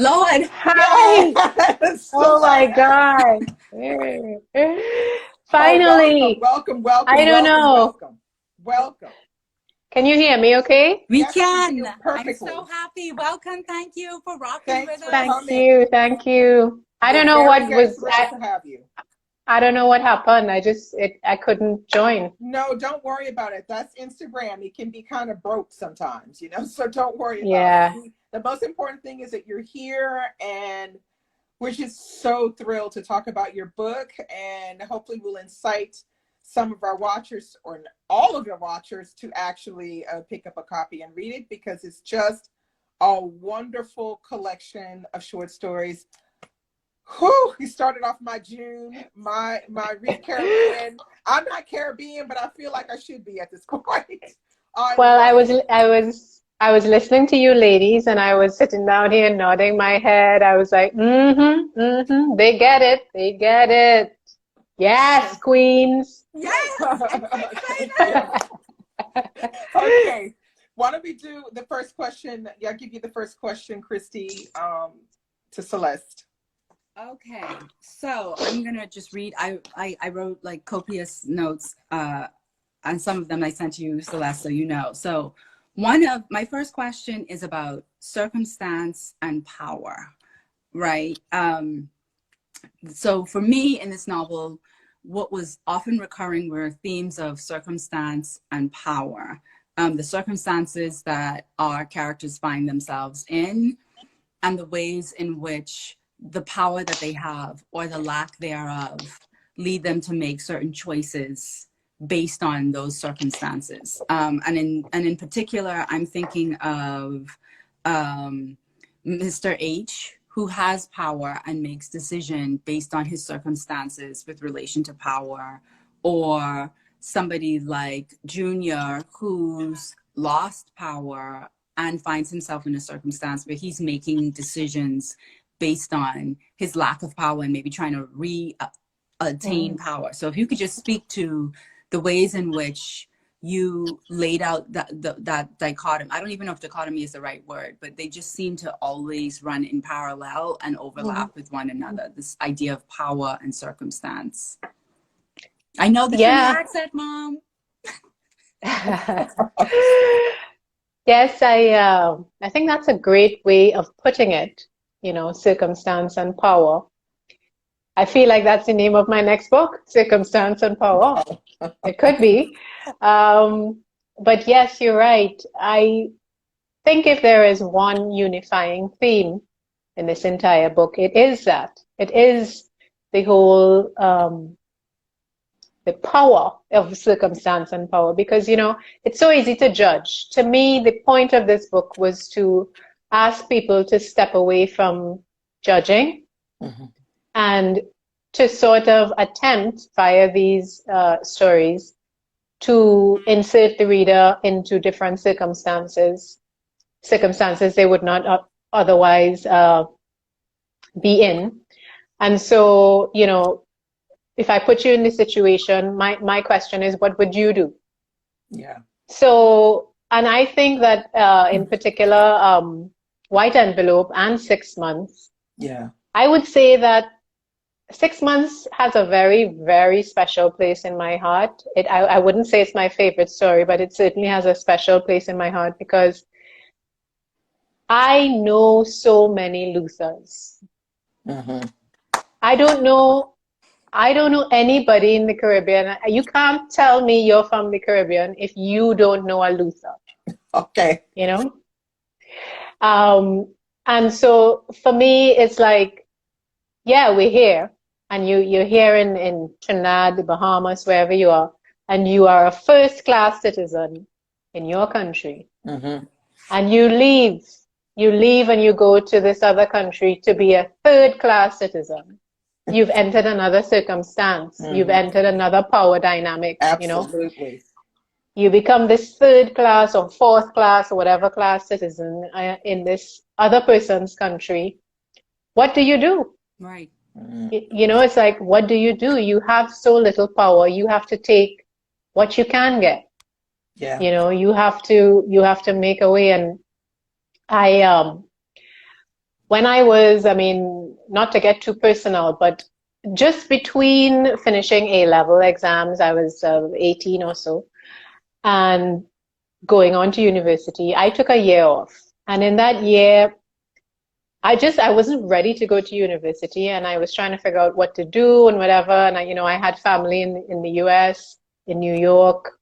Lord. Hi. Yes. Oh my God. Oh, Finally. I don't know. welcome. Can you hear me okay? We Yes, I can can. hear you I'm perfectly. so happy. Welcome. Thank you for rocking Thanks with for us. Thank coming. you. Thank you. I don't We're know very, what very was, thrilled to have you. I don't know what happened. I couldn't join. No, don't worry about it. That's Instagram. It can be kind of broke sometimes, so don't worry about Yeah. it. The most important thing is that you're here, and we're just so thrilled to talk about your book, and hopefully we'll incite some of our watchers or all of your watchers to actually pick up a copy and read it, because it's just a wonderful collection of short stories. Whew, he started off my June, my read Caribbean. I'm not Caribbean, but I feel like I should be at this point. Well, I was listening to you ladies, and I was sitting down here nodding my head. I was like, they get it. They get it. Yes, queens. Yes. I'm excited. Okay. Why don't we do the first question? Yeah, I'll give you the first question, Christy, to Celeste. Okay, so I'm gonna just read. I wrote like copious notes, and some of them I sent to you, Celeste, so you know. So one of my first question is about circumstance and power, right? So for me in this novel, what was often recurring were themes of circumstance and power. The circumstances that our characters find themselves in, and the ways in which the power that they have or the lack thereof lead them to make certain choices based on those circumstances. And in particular, I'm thinking of Mr. H, who has power and makes decision based on his circumstances with relation to power, or somebody like Junior, who's lost power and finds himself in a circumstance where he's making decisions based on his lack of power and maybe trying to attain power. So if you could just speak to the ways in which you laid out that dichotomy. I don't even know if dichotomy is the right word, but they just seem to always run in parallel and overlap with one another. This idea of power and circumstance. I know this from your accent, Mom. Yes, I think that's a great way of putting it, circumstance and power. I feel like that's the name of my next book, Circumstance and Power. It could be. But yes, you're right. I think if there is one unifying theme in this entire book, it is that. It is the whole the power of circumstance and power, because it's so easy to judge. To me, the point of this book was to ask people to step away from judging and to sort of attempt via these stories to insert the reader into different circumstances they would not otherwise be in. And so, if I put you in this situation, my question is, what would you do? Yeah. So, and I think that in particular, White Envelope and 6 months. Yeah. I would say that 6 months has a very, very special place in my heart. I wouldn't say it's my favorite story, but it certainly has a special place in my heart because I know so many losers. I don't know anybody in the Caribbean. You can't tell me you're from the Caribbean if you don't know a loser. Okay. And so for me, it's like, yeah, we're here. And you're here in Trinidad, the Bahamas, wherever you are. And you are a first-class citizen in your country. And you leave and you go to this other country to be a third-class citizen. You've entered another circumstance. You've entered another power dynamic. Absolutely. You become this third class or fourth class or whatever class citizen in this other person's country. What do you do? Right. It's like, what do? You have so little power. You have to take what you can get. Yeah. You have to make a way. And when I was, I mean, not to get too personal, but just between finishing A-level exams, I was 18 or so, and going on to university, I took a year off. And in that year, I wasn't ready to go to university, and I was trying to figure out what to do and whatever. And I had family in the US, in New York.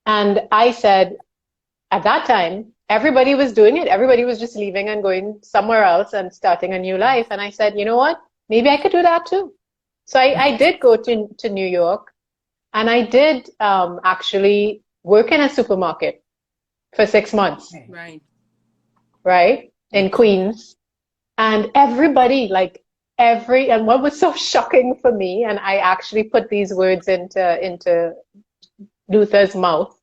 And I said, at that time, everybody was doing it. Everybody was just leaving and going somewhere else and starting a new life. And I said, you know what? Maybe I could do that too. So I did go to New York, and I did actually work in a supermarket for 6 months. Right. Right? In Queens. And everybody, and what was so shocking for me, and I actually put these words into Luther's mouth.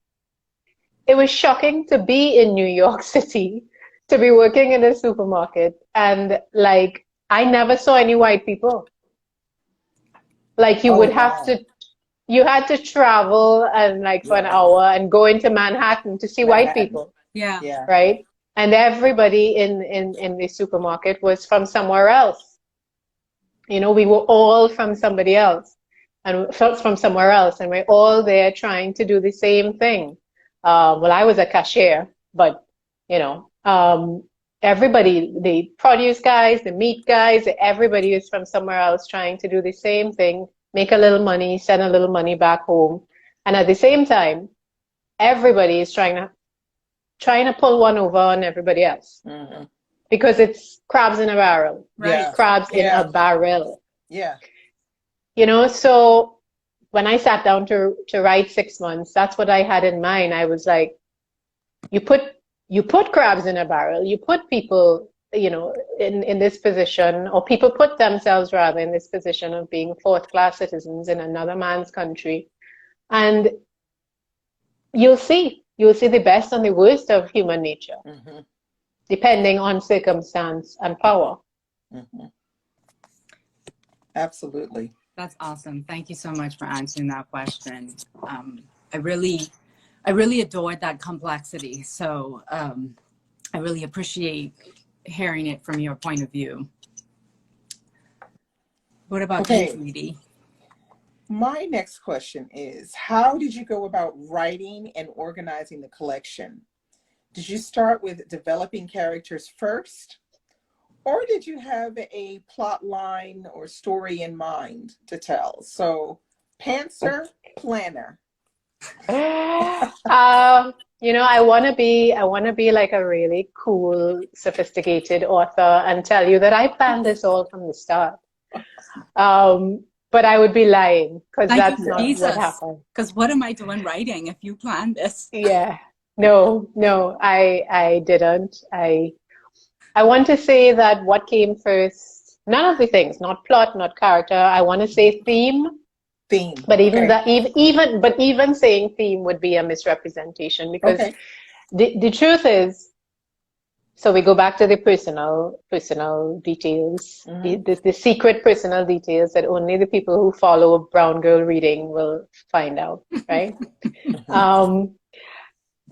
It was shocking to be in New York City, to be working in a supermarket, and I never saw any white people. You had to travel and for an hour and go into Manhattan to see white people. Yeah. Right? And everybody in the supermarket was from somewhere else. We were all from somebody else and from somewhere else. And we're all there trying to do the same thing. Well, I was a cashier, but, everybody, the produce guys, the meat guys, everybody is from somewhere else trying to do the same thing, make a little money, send a little money back home. And at the same time, everybody is trying to pull one over on everybody else. Mm-hmm. Because it's crabs in a barrel. Right. Crabs in a barrel. Yeah. So when I sat down to write 6 months, that's what I had in mind. I was like, you put crabs in a barrel, you put people, in this position, or people put themselves rather in this position of being fourth-class citizens in another man's country. And you'll see the best and the worst of human nature, mm-hmm. depending on circumstance and power. Mm-hmm. Absolutely. That's awesome. Thank you so much for answering that question. I really adored that complexity. So I really appreciate hearing it from your point of view. What about you, Judy? My next question is, how did you go about writing and organizing the collection? Did you start with developing characters first? Or did you have a plot line or story in mind to tell? So, pantser, planner. I want to be like a really cool, sophisticated author and tell you that I planned this all from the start. But I would be lying because that's not what happened. Because what am I doing writing if you planned this? Yeah. No, I didn't. I want to say that what came first, none of the things, not plot, not character. I want to say theme. But even saying theme would be a misrepresentation because the truth is, so we go back to the personal details, mm-hmm. the secret personal details that only the people who follow Brown Girl Reading will find out, right?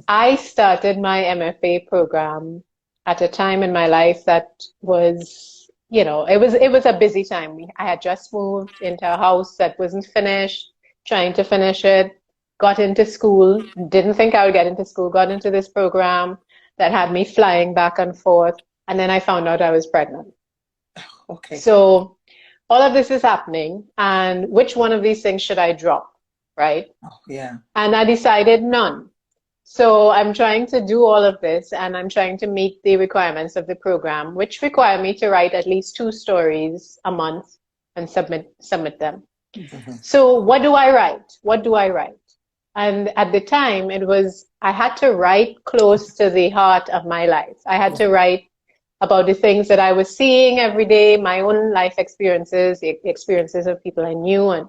I started my MFA program at a time in my life that was, it was a busy time. I had just moved into a house that wasn't finished, trying to finish it, got into school, didn't think I would get into school, got into this program that had me flying back and forth, and then I found out I was pregnant. Okay. So all of this is happening, and which one of these things should I drop, right? Oh, yeah. And I decided none. So I'm trying to do all of this, and I'm trying to meet the requirements of the program, which require me to write at least 2 stories a month and submit them. Mm-hmm. So what do I write? And at the time, I had to write close to the heart of my life. I had to write about the things that I was seeing every day, my own life experiences, the experiences of people I knew, and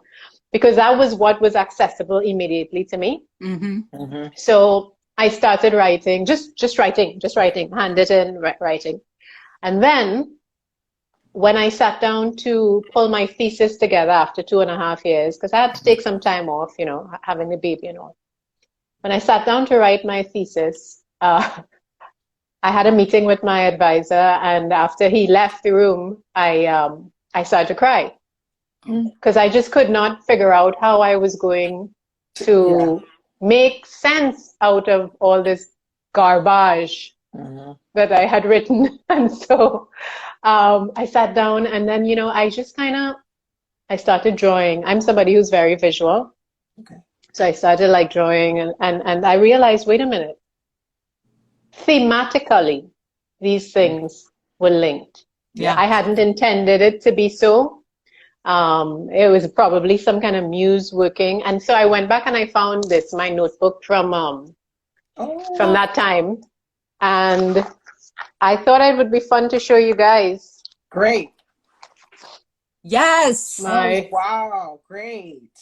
because that was what was accessible immediately to me. Mm-hmm. Mm-hmm. So I started writing, just writing, handwritten writing. And then when I sat down to pull my thesis together after 2.5 years, because I had to take some time off, having a baby and all. When I sat down to write my thesis, I I had a meeting with my advisor, and after he left the room, I started to cry because I just could not figure out how I was going Yeah. to make sense out of all this garbage that I had written. And so I sat down, and then, I just I started drawing. I'm somebody who's very visual. Okay. So I started like drawing, and I realized, wait a minute, thematically, these things were linked. Yeah. I hadn't intended it to be so. It was probably some kind of muse working. And so I went back and I found my notebook from that time. And I thought it would be fun to show you guys. Great. Yes. Oh, wow. Great.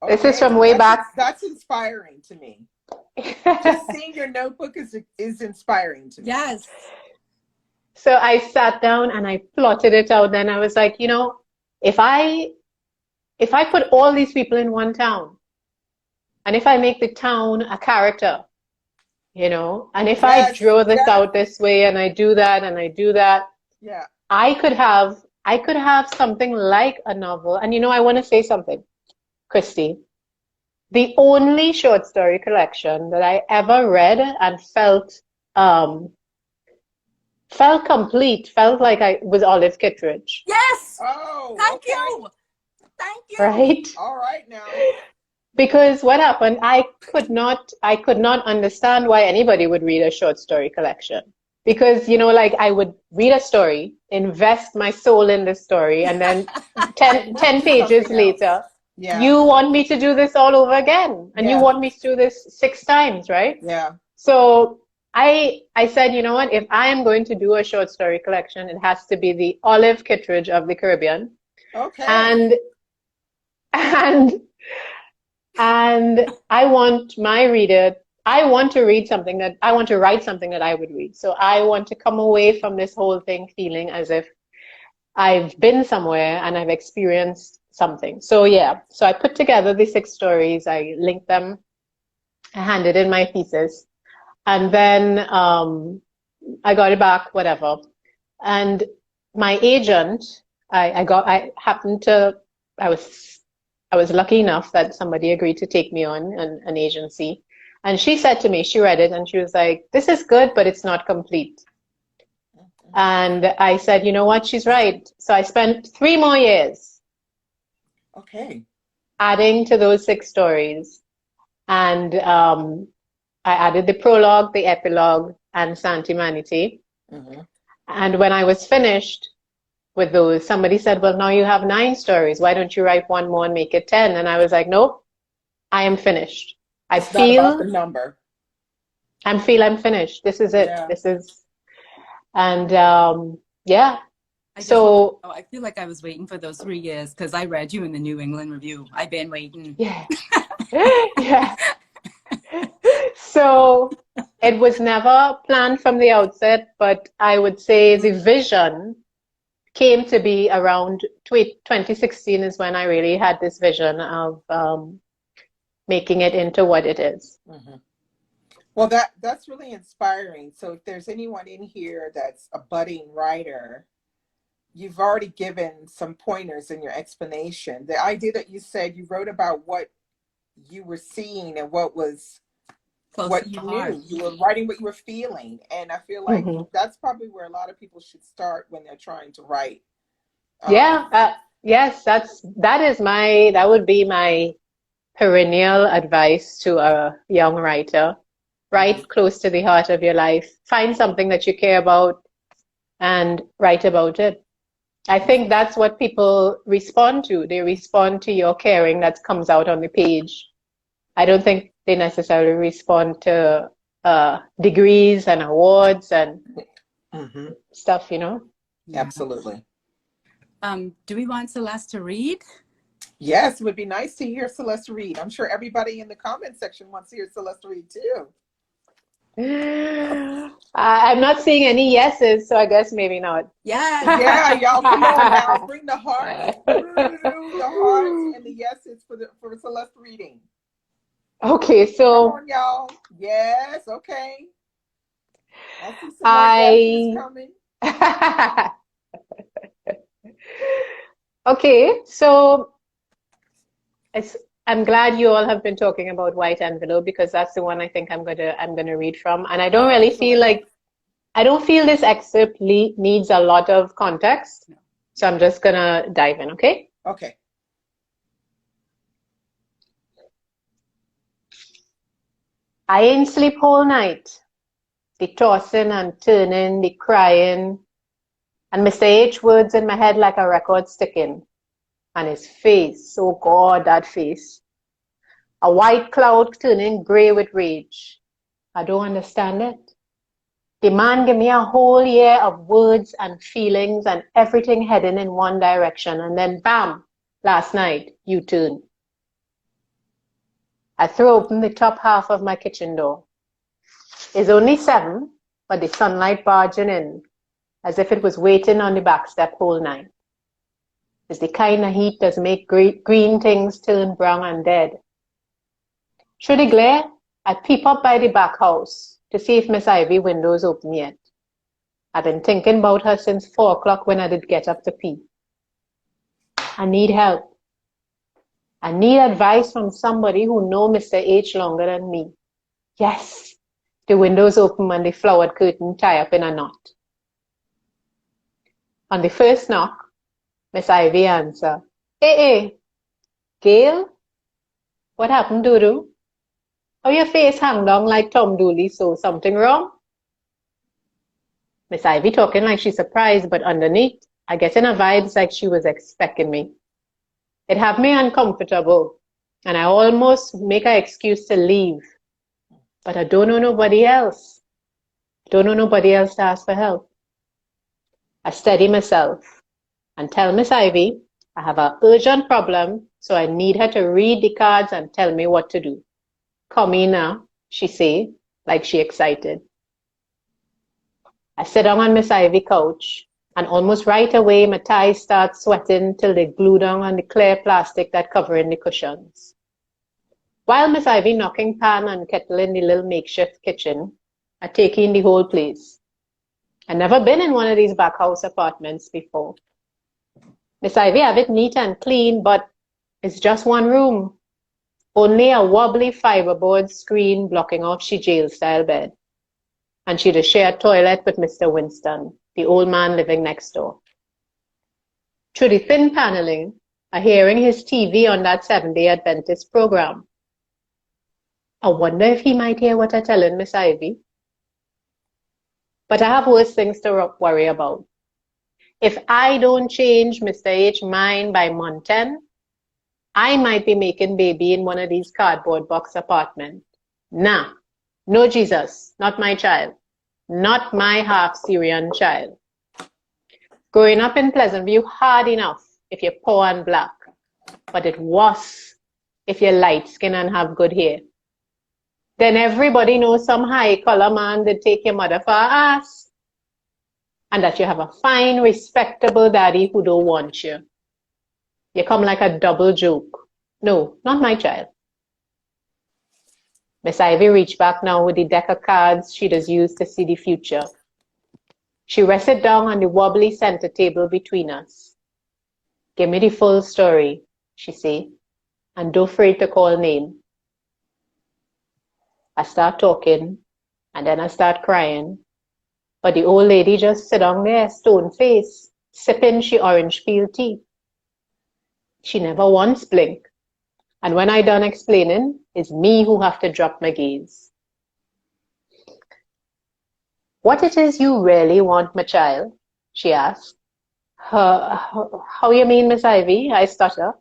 This is from way back. That's inspiring to me. Just seeing your notebook is inspiring to me. Yes. So I sat down and I plotted it out. Then I was like, if I put all these people in one town, and if I make the town a character, and if I draw this out this way and I do that and I do that, yeah, I could have something like a novel. And I want to say something, Christy. The only short story collection that I ever read and felt complete, felt like I was Olive Kittredge. Yes. Oh, thank okay. you. Thank you. Right? All right now. Because what happened, I could not understand why anybody would read a short story collection. Because, like I would read a story, invest my soul in the story, and then 10 pages later, you want me to do this all over again. And you want me to do this 6 times, right? Yeah. So I said, you know what, if I am going to do a short story collection, it has to be the Olive Kittredge of the Caribbean. Okay. And I want my reader, I want to write something that I would read. So I want to come away from this whole thing feeling as if I've been somewhere and I've experienced something. So so I put together the 6 stories, I linked them, I handed in my thesis, and then I got it back, whatever. And my agent, I was lucky enough that somebody agreed to take me on an agency. And she said to me, she read it and she was like, this is good, but it's not complete. And I said, you know what, she's right. So I spent 3 more years adding to those 6 stories. And I added the prologue, the epilogue, and Santimanity. And when I was finished with those, somebody said, well, now you have 9 stories. Why don't you write 1 more and make it 10? And I was like, nope, I am finished. I feel not about the number. I'm finished. This is it. Yeah. This is, and So I feel like I was waiting for those 3 years because I read you in the New England Review. I've been waiting. Yeah. Yeah. So it was never planned from the outset, but I would say the vision came to be around 2016 is when I really had this vision of making it into what it is. Well, that's really inspiring. So if there's anyone in here that's a budding writer, you've already given some pointers in your explanation. The idea that you said you wrote about what you were seeing and what was what you knew. You were writing what you were feeling. And I feel like that's probably where a lot of people should start when they're trying to write. Yes, that would be my perennial advice to a young writer. Write close to the heart of your life. Find something that you care about and write about it. I think that's what people respond to. They respond to your caring that comes out on the page. I don't think they necessarily respond to degrees and awards and stuff, Absolutely. Do we want Celeste to read? Yes, it would be nice to hear Celeste read. I'm sure everybody in the comment section wants to hear Celeste read too. I'm not seeing any yeses, so I guess maybe not. Yeah, y'all come on now. Bring the hearts, the hearts and the yeses for Celeste reading. Okay, Come so on, y'all. Yes, okay. I see some more yeses I coming. okay, so it's I'm glad you all have been talking about White Envelope because that's the one I think I'm gonna read from. And I don't really feel Excellent. like I don't feel this excerpt needs a lot of context. So I'm just gonna dive in, okay? Okay. I ain't sleep whole night. The tossing and turning, the crying, and Mr. H words in my head like a record sticking. And his face, oh God, that face. A white cloud turning grey with rage. I don't understand it. The man gave me a whole year of words and feelings and everything heading in one direction. And then bam, last night, U-turn. I threw open the top half of my kitchen door. It's only 7, but the sunlight barging in as if it was waiting on the back step whole night. It's the kind of heat that make green things turn brown and dead. Through the glare, I peep up by the back house to see if Miss Ivy window's open yet. I've been thinking about her since 4 o'clock when I did get up to pee. I need help. I need advice from somebody who know Mr. H longer than me. Yes, the window's open and the flowered curtain tie up in a knot. On the first knock, Miss Ivy answer. Hey, Gail? What happened, Doodoo? How your face hang down like Tom Dooley, so something wrong? Miss Ivy talking like she's surprised, but underneath, I getting a vibes like she was expecting me. It had me uncomfortable, and I almost make an excuse to leave. But I don't know nobody else. Don't know nobody else to ask for help. I steady myself and tell Miss Ivy I have an urgent problem, so I need her to read the cards and tell me what to do. Come in now, she say, like she excited. I sit down on Miss Ivy couch, and almost right away my thighs start sweating till they glue down on the clear plastic that covering the cushions. While Miss Ivy knocking pan and kettle in the little makeshift kitchen, I take in the whole place. I never been in one of these back house apartments before. Miss Ivy have it neat and clean, but it's just one room. Only a wobbly fiberboard screen blocking off she jail-style bed. And she'd a shared toilet with Mr. Winston, the old man living next door. Through the thin paneling, I hearing his TV on that Seventh-day Adventist program. I wonder if he might hear what I telling Miss Ivy. But I have worse things to worry about. If I don't change Mr. H's mind by month 10, I might be making baby in one of these cardboard box apartments. Nah, no Jesus, not my child. Not my half-Syrian child. Growing up in Pleasantview hard enough if you're poor and black, but it was if you're light-skinned and have good hair. Then everybody knows some high-color man that take your mother for her ass, and that you have a fine, respectable daddy who don't want you. You come like a double joke. No, not my child. Miss Ivy reached back now with the deck of cards she does use to see the future. She rested down on the wobbly center table between us. Give me the full story, she said, and don't afraid to call name. I start talking, and then I start crying. But the old lady just sit down there, stone face, sipping she orange peel tea. She never once blinked. And when I done explaining, it's me who have to drop my gaze. What it is you really want, my child? She asked. How you mean, Miss Ivy? I stutter.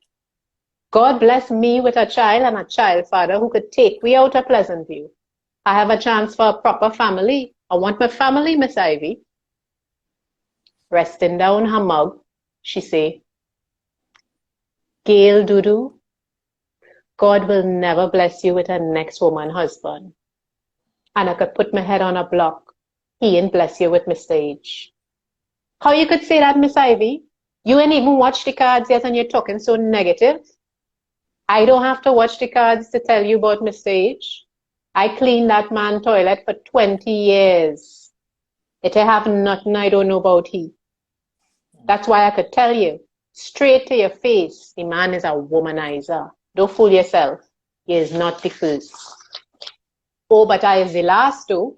God bless me with a child and a child father who could take me out of Pleasantview. I have a chance for a proper family. I want my family, Miss Ivy. Resting down her mug, she say, Gail Doodoo, God will never bless you with a next woman husband. And I could put my head on a block. He ain't bless you with Mr. H. How you could say that, Miss Ivy? You ain't even watched the cards yet and you're talking so negative. I don't have to watch the cards to tell you about Mr. H. I cleaned that man's toilet for 20 years. It have nothing I don't know about he. That's why I could tell you straight to your face, the man is a womanizer. Don't fool yourself. He is not the first. Oh, but I is the last too.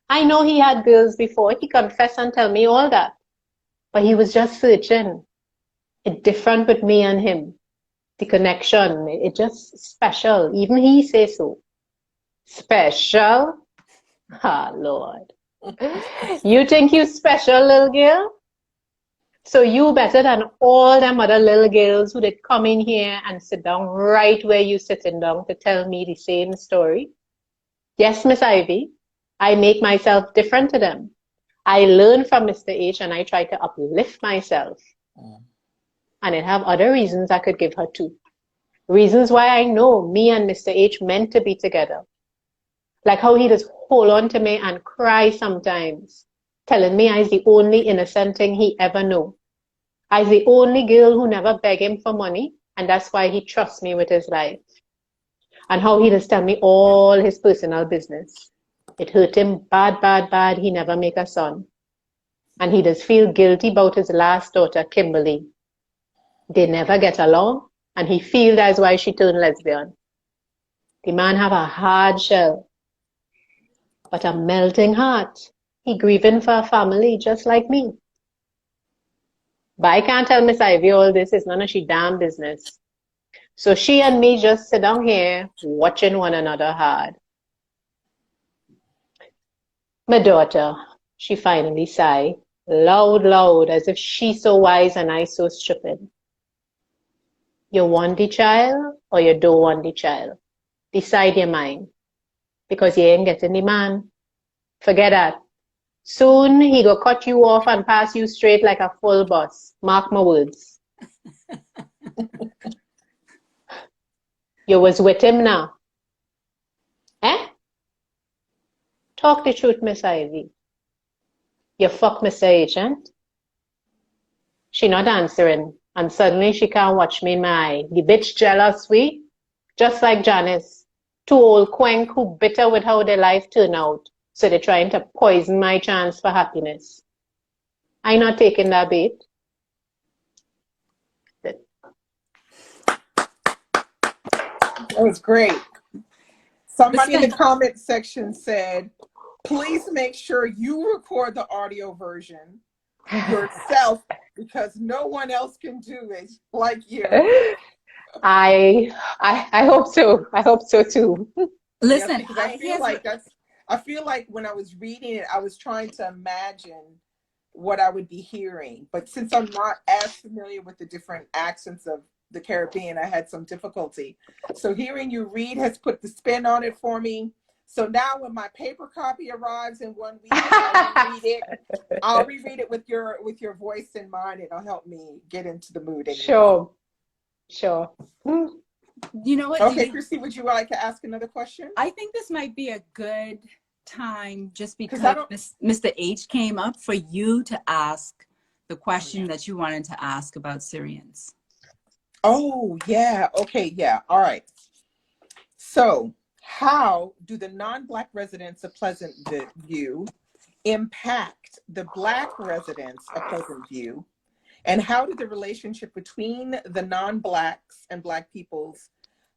I know he had girls before. He confessed and tell me all that. But he was just searching. It's different with me and him. The connection, it just special. Even he says so. Special? Ah, Lord. You think you special, little girl? So you better than all them other little girls who did come in here and sit down right where you sitting down to tell me the same story. Yes, Miss Ivy, I make myself different to them. I learn from Mr. H and I try to uplift myself. And it have other reasons I could give her too. Reasons why I know me and Mr. H meant to be together. Like how he just hold on to me and cry sometimes, telling me I's the only innocent thing he ever knew. I's the only girl who never beg him for money, and that's why he trusts me with his life. And how he just tell me all his personal business. It hurt him bad, bad, bad. He never make a son. And he does feel guilty about his last daughter, Kimberly. They never get along, and he feel that's why she turned lesbian. The man have a hard shell, but a melting heart. He grieving for a family just like me. But I can't tell Miss Ivy all this. It's none of she damn business. So she and me just sit down here watching one another hard. My daughter, she finally sighed, loud, loud, as if she so wise and I so stupid. You want the child or you don't want the child? Decide your mind. Because you ain't getting the man. Forget that. Soon he go cut you off and pass you straight like a full bus. Mark my words. You was with him now. Eh? Talk the truth, Miss Ivy. You fuck Mr. Agent? She not answering. And suddenly she can't watch me in my eye. The bitch jealous, we? Just like Janice. Two old quenk who bitter with how their life turned out. So they're trying to poison my chance for happiness. I not taking that bait. That was great. Somebody in the comment section said, please make sure you record the audio version yourself because no one else can do it like you. I hope so. I hope so too. Listen, because I feel like when I was reading it, I was trying to imagine what I would be hearing. But since I'm not as familiar with the different accents of the Caribbean, I had some difficulty. So hearing you read has put the spin on it for me. So now when my paper copy arrives in 1 week, I'll reread it with your voice in mind. It'll help me get into the mood. Anyway. Sure. You know what? Okay, Christy, would you like to ask another question? I think this might be a good time just because Mr. H came up for you to ask the question that you wanted to ask about Syrians. Oh, yeah. Okay, yeah. All right. So how do the non-Black residents of Pleasantview impact the Black residents of Pleasantview? And how did the relationship between the non-Blacks and Black peoples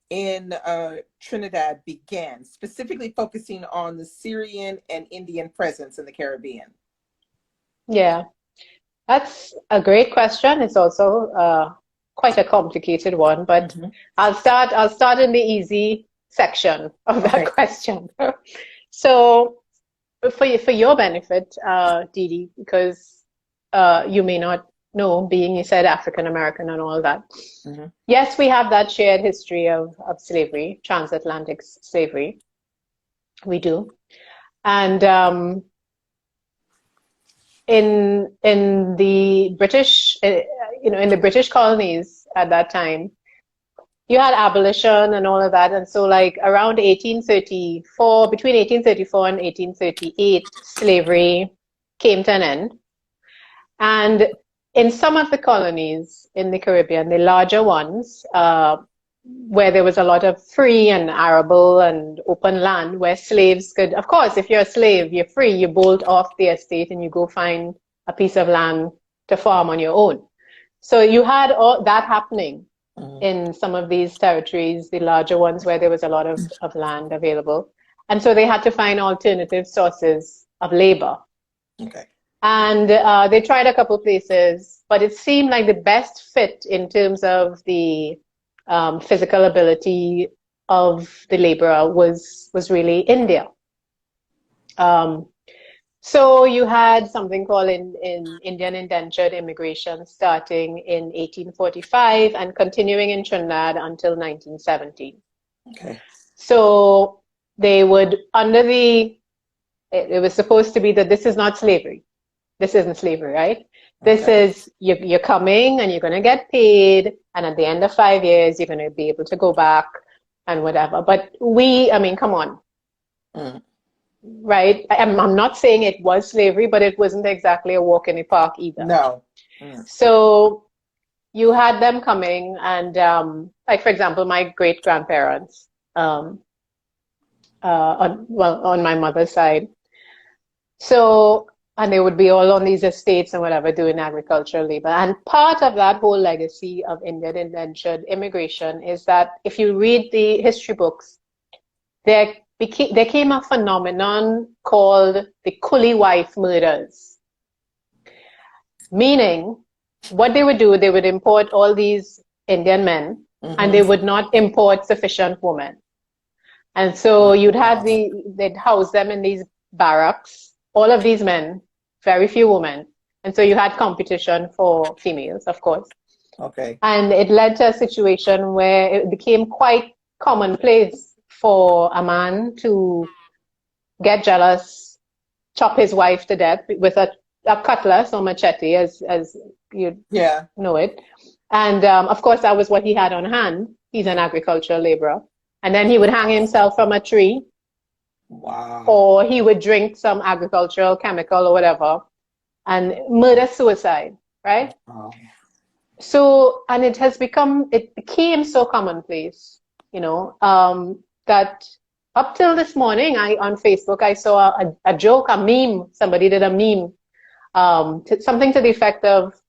in Trinidad begin, specifically focusing on the Syrian and Indian presence in the Caribbean? Yeah, that's a great question. It's also quite a complicated one, but I'll start in the easy section of that question. So for your benefit, Dee Dee, because you may not know, being you said African American and all that. Yes, we have that shared history of slavery, transatlantic slavery. We do. And in the British, in the British colonies at that time, you had abolition and all of that. And so like around 1834, between 1834 and 1838, slavery came to an end. And in some of the colonies in the Caribbean, the larger ones, where there was a lot of free and arable and open land where slaves could, of course, if you're a slave, you're free, you bolt off the estate and you go find a piece of land to farm on your own. So you had all that happening in some of these territories, the larger ones where there was a lot of land available. And so they had to find alternative sources of labor. Okay. And they tried a couple places, but it seemed like the best fit in terms of the physical ability of the laborer was really India. So you had something called in Indian indentured immigration starting in 1845 and continuing in Trinidad until 1917. Okay. So they would, it was supposed to be that this is not slavery. This isn't slavery, right? This is, you're coming and you're going to get paid. And at the end of 5 years, you're going to be able to go back and whatever. But I mean, come on. Right? I'm not saying it was slavery, but it wasn't exactly a walk in the park either. No. So you had them coming and, like, for example, my great grandparents, on my mother's side. So, and they would be all on these estates and whatever doing agricultural labor. And part of that whole legacy of Indian indentured immigration is that if you read the history books, there came a phenomenon called the coolie wife murders. Meaning, what they would do, they would import all these Indian men and they would not import sufficient women. And so they'd house them in these barracks, all of these men, very few women. And so you had competition for females, of course. Okay. And it led to a situation where it became quite commonplace for a man to get jealous, chop his wife to death with a cutlass or machete, as you know it. And of course, that was what he had on hand. He's an agricultural laborer. And then he would hang himself from a tree. Wow. Or he would drink some agricultural chemical or whatever and murder-suicide, right? Wow. So, and it became so commonplace, you know, that up till this morning, on Facebook, I saw a joke, a meme. Somebody did a meme, something to the effect of,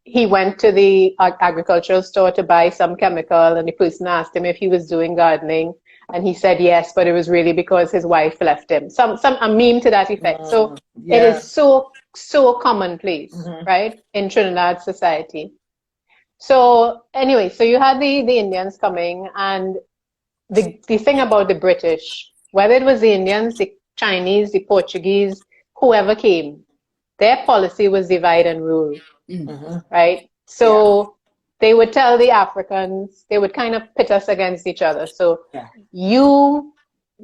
he went to the agricultural store to buy some chemical and the person asked him if he was doing gardening. And he said yes, but it was really because his wife left him. A meme to that effect. So it is so commonplace, right, in Trinidad society. So anyway, so you had the Indians coming, and the thing about the British, whether it was the Indians, the Chinese, the Portuguese, whoever came, their policy was divide and rule, right? So they would tell the Africans, they would kind of pit us against each other. So you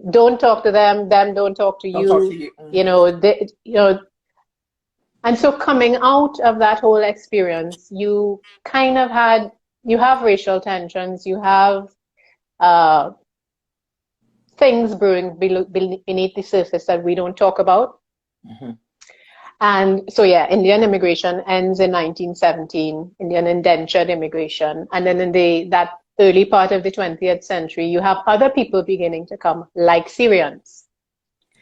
don't talk to them don't talk to you. You know, and so coming out of that whole experience, you kind of you have racial tensions, you have things brewing beneath the surface that we don't talk about. And so, Indian immigration ends in 1917, Indian indentured immigration. And then in that early part of the 20th century, you have other people beginning to come, like Syrians.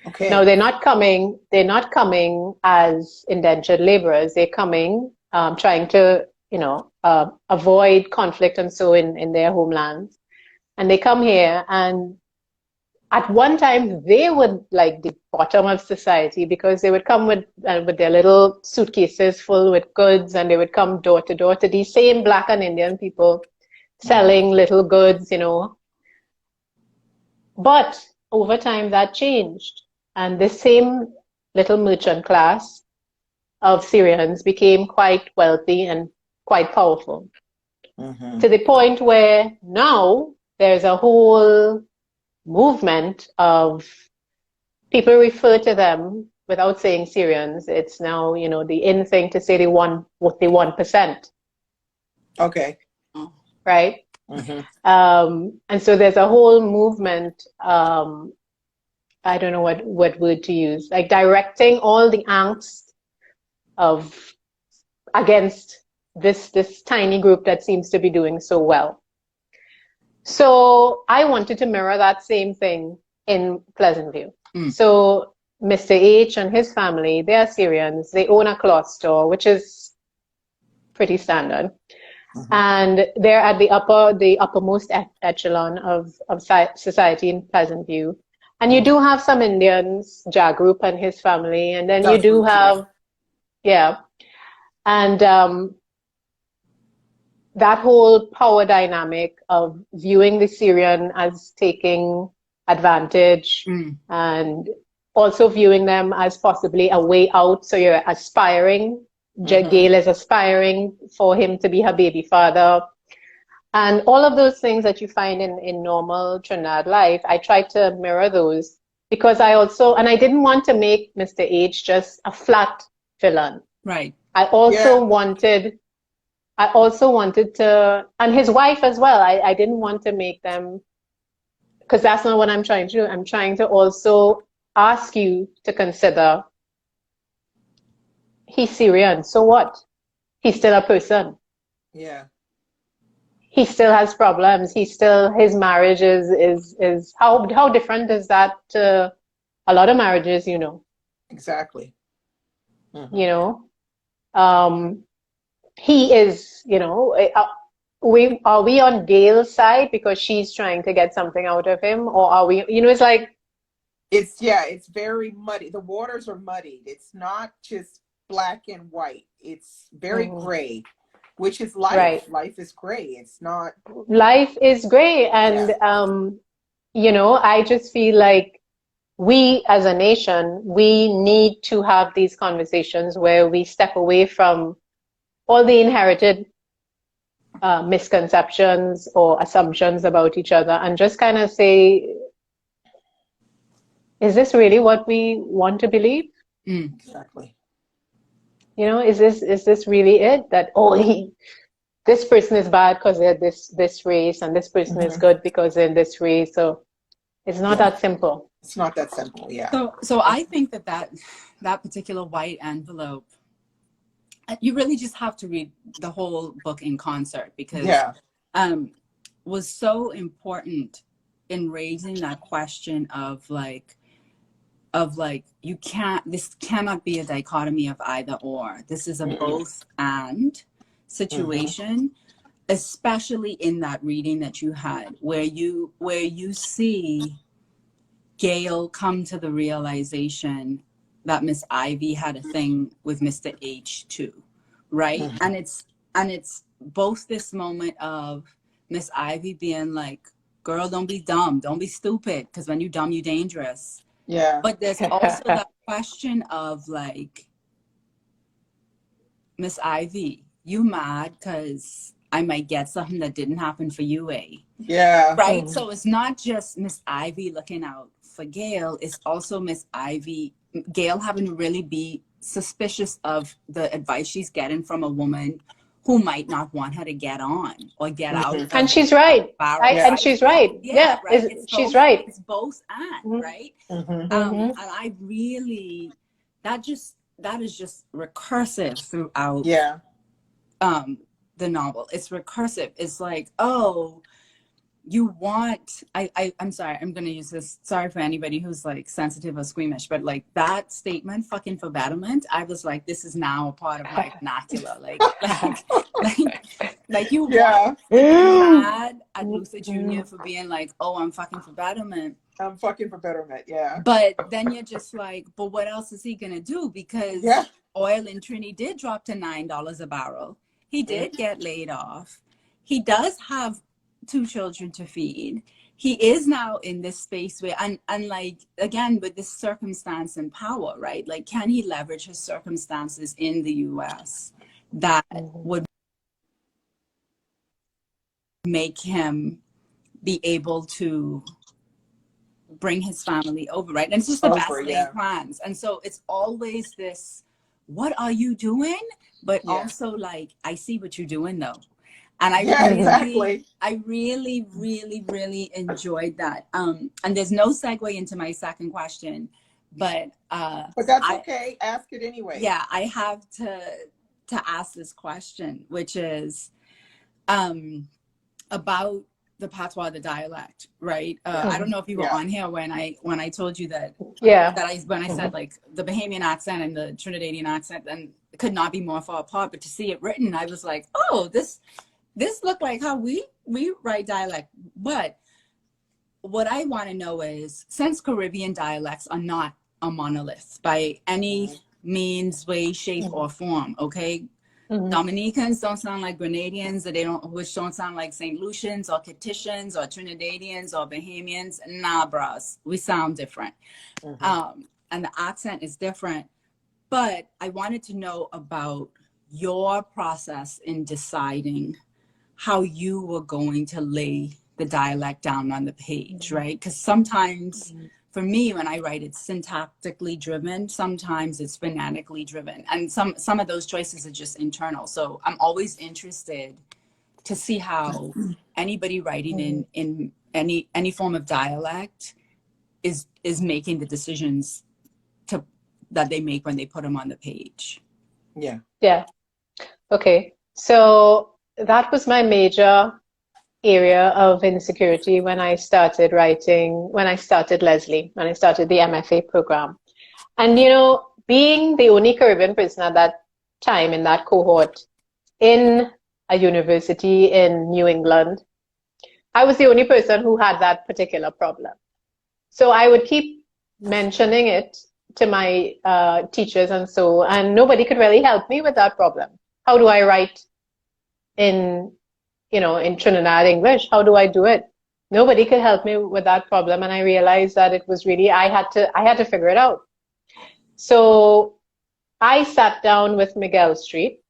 Okay. Now, they're not coming as indentured laborers. They're coming, trying to, avoid conflict and so in their homelands. And they come here, and at one time, they were like the bottom of society because they would come with their little suitcases full with goods, and they would come door to door to these same Black and Indian people selling little goods, But over time, that changed. And the same little merchant class of Syrians became quite wealthy and quite powerful. To the point where now there's a whole movement of people refer to them without saying Syrians. It's now, the in thing to say the 1%. Okay. Right? And so there's a whole movement, I don't know what word to use, like directing all the angst against this tiny group that seems to be doing so well. So I wanted to mirror that same thing in Pleasantview. So Mr. H and his family, they are Syrians. They own a cloth store, which is pretty standard. And they're at the uppermost echelon of society in Pleasantview. And you do have some Indians, Jagrup and his family, and then you do have, yeah. And that whole power dynamic of viewing the Syrian as taking advantage and also viewing them as possibly a way out. So you're aspiring. Gail is aspiring for him to be her baby father. And all of those things that you find in normal Trinidad life, I tried to mirror those because I didn't want to make Mr. H just a flat villain. Right. I also wanted to, and his wife as well, I didn't want to make them, because that's not what I'm trying to do. I'm trying to also ask you to consider, he's Syrian, so what? He's still a person. Yeah. He still has problems. His marriage is how different is that to a lot of marriages, you know? Exactly. You know, he is, you know, are we on Gail's side because she's trying to get something out of him, or are we, you know, it's like, it's very muddy. The waters are muddied. It's not just black and white. It's very gray. Which is life. Right. Life is gray. It's not. Life is gray. And, you know, I just feel like we as a nation, we need to have these conversations where we step away from all the inherited misconceptions or assumptions about each other and just kind of say, is this really what we want to believe? Exactly. You know, is this really it? That this person is bad because they're this race, and this person is good because they're this race. So it's not that simple. It's not that simple. Yeah. So I think that particular white envelope, you really just have to read the whole book in concert because was so important in raising that question of like this cannot be a dichotomy of either or. This is a both and situation, especially in that reading that you had where you see Gail come to the realization that Miss Ivy had a thing with Mr. H too, right? And it's both this moment of Miss Ivy being like, girl, don't be dumb, don't be stupid, because when you dumb, you dangerous. Yeah. But there's also that question of like, Miss Ivy, you mad because I might get something that didn't happen for you, eh? Yeah. Right? So it's not just Miss Ivy looking out for Gail, it's also Gail having to really be suspicious of the advice she's getting from a woman who might not want her to get on or get out. And she's right. And she's right. Yeah, right. She's right. It's both and, right? And I really, that is just recursive throughout the novel. It's recursive. It's like, oh, you want, I'm sorry, I'm going to use this. Sorry for anybody who's like sensitive or squeamish, but like that statement, fucking for betterment, I was like, this is now a part of my vernacular. Like you want to be mad at Luther Jr. for being like, oh, I'm fucking for betterment. I'm fucking for betterment, yeah. But then you're just like, but what else is he going to do? Because oil in Trinity did drop to $9 a barrel. He did get laid off. He does have 2 children to feed. He is now in this space where, and like, again, with this circumstance and power, right? Like, can he leverage his circumstances in the US that would make him be able to bring his family over, right? And it's just the best laid plans. And so it's always this, what are you doing? But also like, I see what you're doing though. And I really, really, really enjoyed that. And there's no segue into my second question, but that's okay. Ask it anyway. Yeah, I have to to ask this question, which is about the patois, the dialect, right? I don't know if you were on here when I told you that. Yeah. When I said like the Bahamian accent and the Trinidadian accent, and it could not be more far apart. But to see it written, I was like, oh, this looked like how we write dialect. But what I want to know is, since Caribbean dialects are not a monolith by any means, way, shape, or form, okay? Dominicans don't sound like Grenadians, which don't sound like St. Lucians or Kititians or Trinidadians or Bahamians. Nah, bros, we sound different. And the accent is different. But I wanted to know about your process in deciding how you were going to lay the dialect down on the page, right? Because sometimes for me, when I write, it's syntactically driven. Sometimes it's phonetically driven. And some of those choices are just internal. So I'm always interested to see how anybody writing in any form of dialect is making the decisions that they make when they put them on the page. Yeah. Yeah. Okay. So that was my major area of insecurity when I started writing, when I started the MFA program. And, you know, being the only Caribbean person at that time in that cohort in a university in New England, I was the only person who had that particular problem. So I would keep mentioning it to my teachers and nobody could really help me with that problem. How do I write in Trinidad English? How do I do it? Nobody could help me with that problem. And I realized that it was really, I had to figure it out. So I sat down with Miguel Street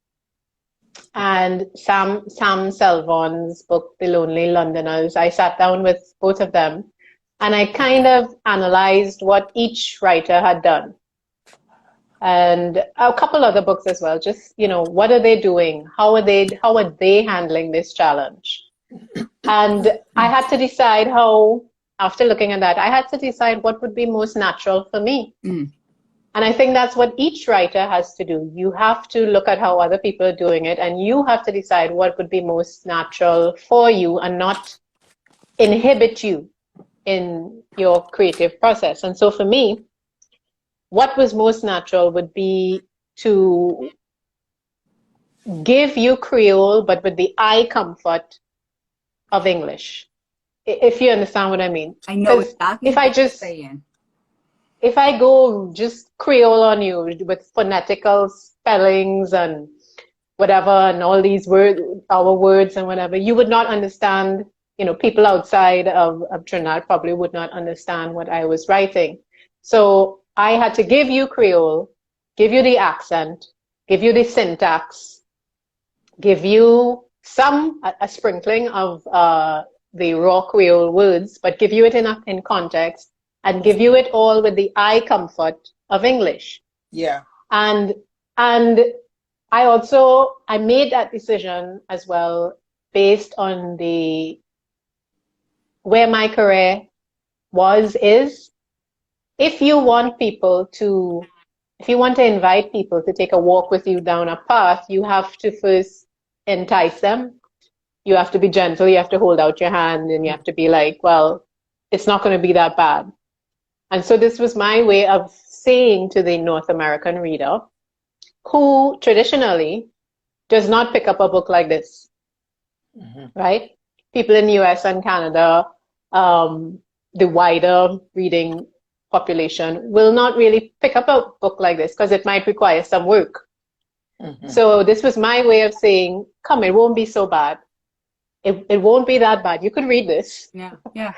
and Sam Selvon's book, The Lonely Londoners. I sat down with both of them and I kind of analyzed what each writer had done. And a couple other books as well. Just, what are they doing? How are they handling this challenge? And I had to decide after looking at that, I had to decide what would be most natural for me. And I think that's what each writer has to do. You have to look at how other people are doing it, and you have to decide what would be most natural for you and not inhibit you in your creative process. And so for me, what was most natural would be to give you Creole, but with the eye comfort of English, if you understand what I mean. I know exactly what you're saying. If I go just Creole on you with phonetical spellings and whatever, and all these words, our words and whatever, you would not understand, people outside of Trinidad probably would not understand what I was writing. So I had to give you Creole, give you the accent, give you the syntax, give you a sprinkling of the raw Creole words, but give you it in context, and give you it all with the eye comfort of English. Yeah. And I made that decision as well based on where my career is. If you want to invite people to take a walk with you down a path, you have to first entice them. You have to be gentle. You have to hold out your hand, and you have to be like, well, it's not going to be that bad. And so this was my way of saying to the North American reader, who traditionally does not pick up a book like this, right? People in the US and Canada, the wider reading population will not really pick up a book like this because it might require some work. So this was my way of saying, come, it won't be so bad. It won't be that bad. You could read this. Yeah.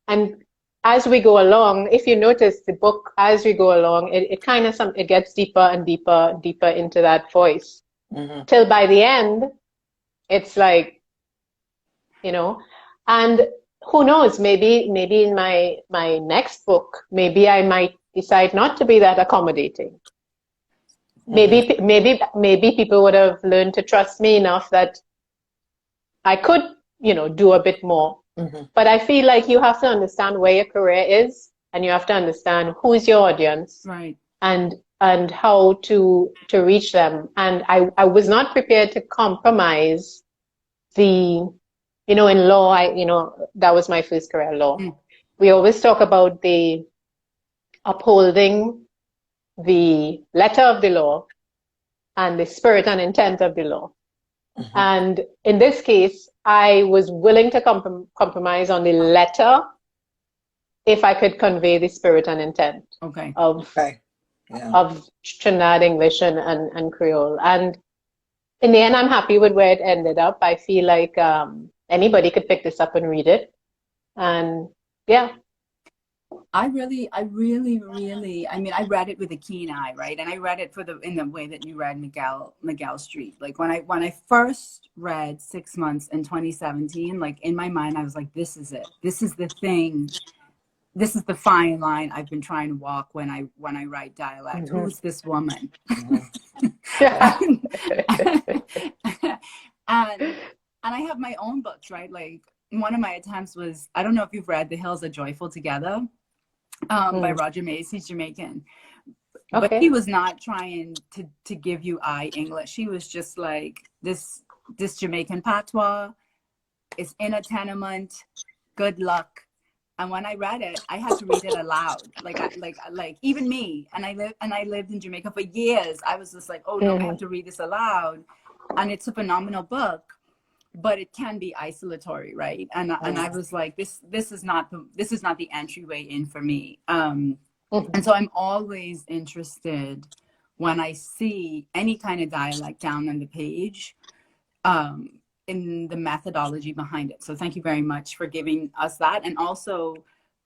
And as we go along, if you notice the book, as we go along, it gets deeper and deeper into that voice. Till by the end, it's like, and who knows, maybe in my next book, maybe I might decide not to be that accommodating. Maybe people would have learned to trust me enough that I could, do a bit more. But I feel like you have to understand where your career is, and you have to understand who's your audience, right? And and how to reach them. And I was not prepared to compromise the, in law, that was my first career, law. Mm. We always talk about the upholding the letter of the law and the spirit and intent of the law. Mm-hmm. And in this case, I was willing to compromise on the letter if I could convey the spirit and intent of Trinidad English and Creole. And in the end, I'm happy with where it ended up. I feel like anybody could pick this up and read it. And yeah. I really, I mean, I read it with a keen eye, right? And I read it in the way that you read Miguel Street. Like when I first read 6 Months in 2017, like in my mind, I was like, this is it. This is the thing. This is the fine line I've been trying to walk when I write dialect. Mm-hmm. Who's this woman? Mm-hmm. and I have my own books, right? Like one of my attempts was, I don't know if you've read The Hills Are Joyful Together by Roger Mays. He's Jamaican. Okay. But he was not trying to give you English. He was just like, this Jamaican patois is in a tenement. Good luck. And when I read it, I had to read it aloud. Like even me, and I lived in Jamaica for years. I was just like, oh no, I have to read this aloud. And it's a phenomenal book, but it can be isolatory, right? And I was like, this is not the entryway in for me. And so I'm always interested when I see any kind of dialect down on the page, in the methodology behind it. So thank you very much for giving us that, and also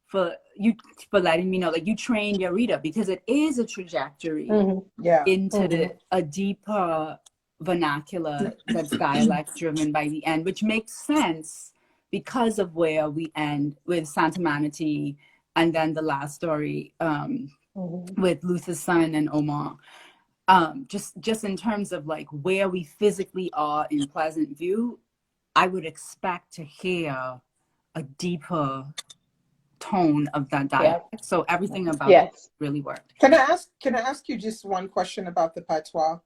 for letting me know, like, you train your reader, because it is a trajectory into a deeper vernacular that's dialect driven by the end, which makes sense because of where we end with Santa Manatee, and then the last story with Luther's son and Omar. Just in terms of like where we physically are in Pleasantview, I would expect to hear a deeper tone of that dialect. Yeah. So everything about it really worked. Can I ask you just one question about the patois?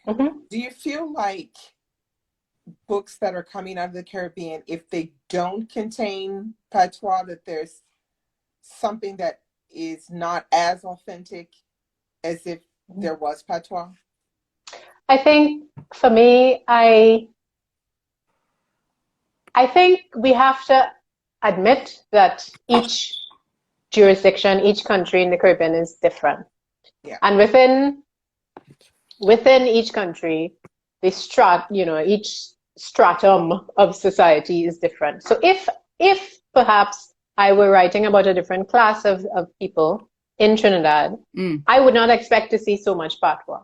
Mm-hmm. Do you feel like books that are coming out of the Caribbean, if they don't contain patois, that there's something that is not as authentic as if there was patois? I think for me, I think we have to admit that each jurisdiction, each country in the Caribbean is different. Yeah. And within each country, each stratum of society is different. So if perhaps I were writing about a different class of people in Trinidad, I would not expect to see so much patois.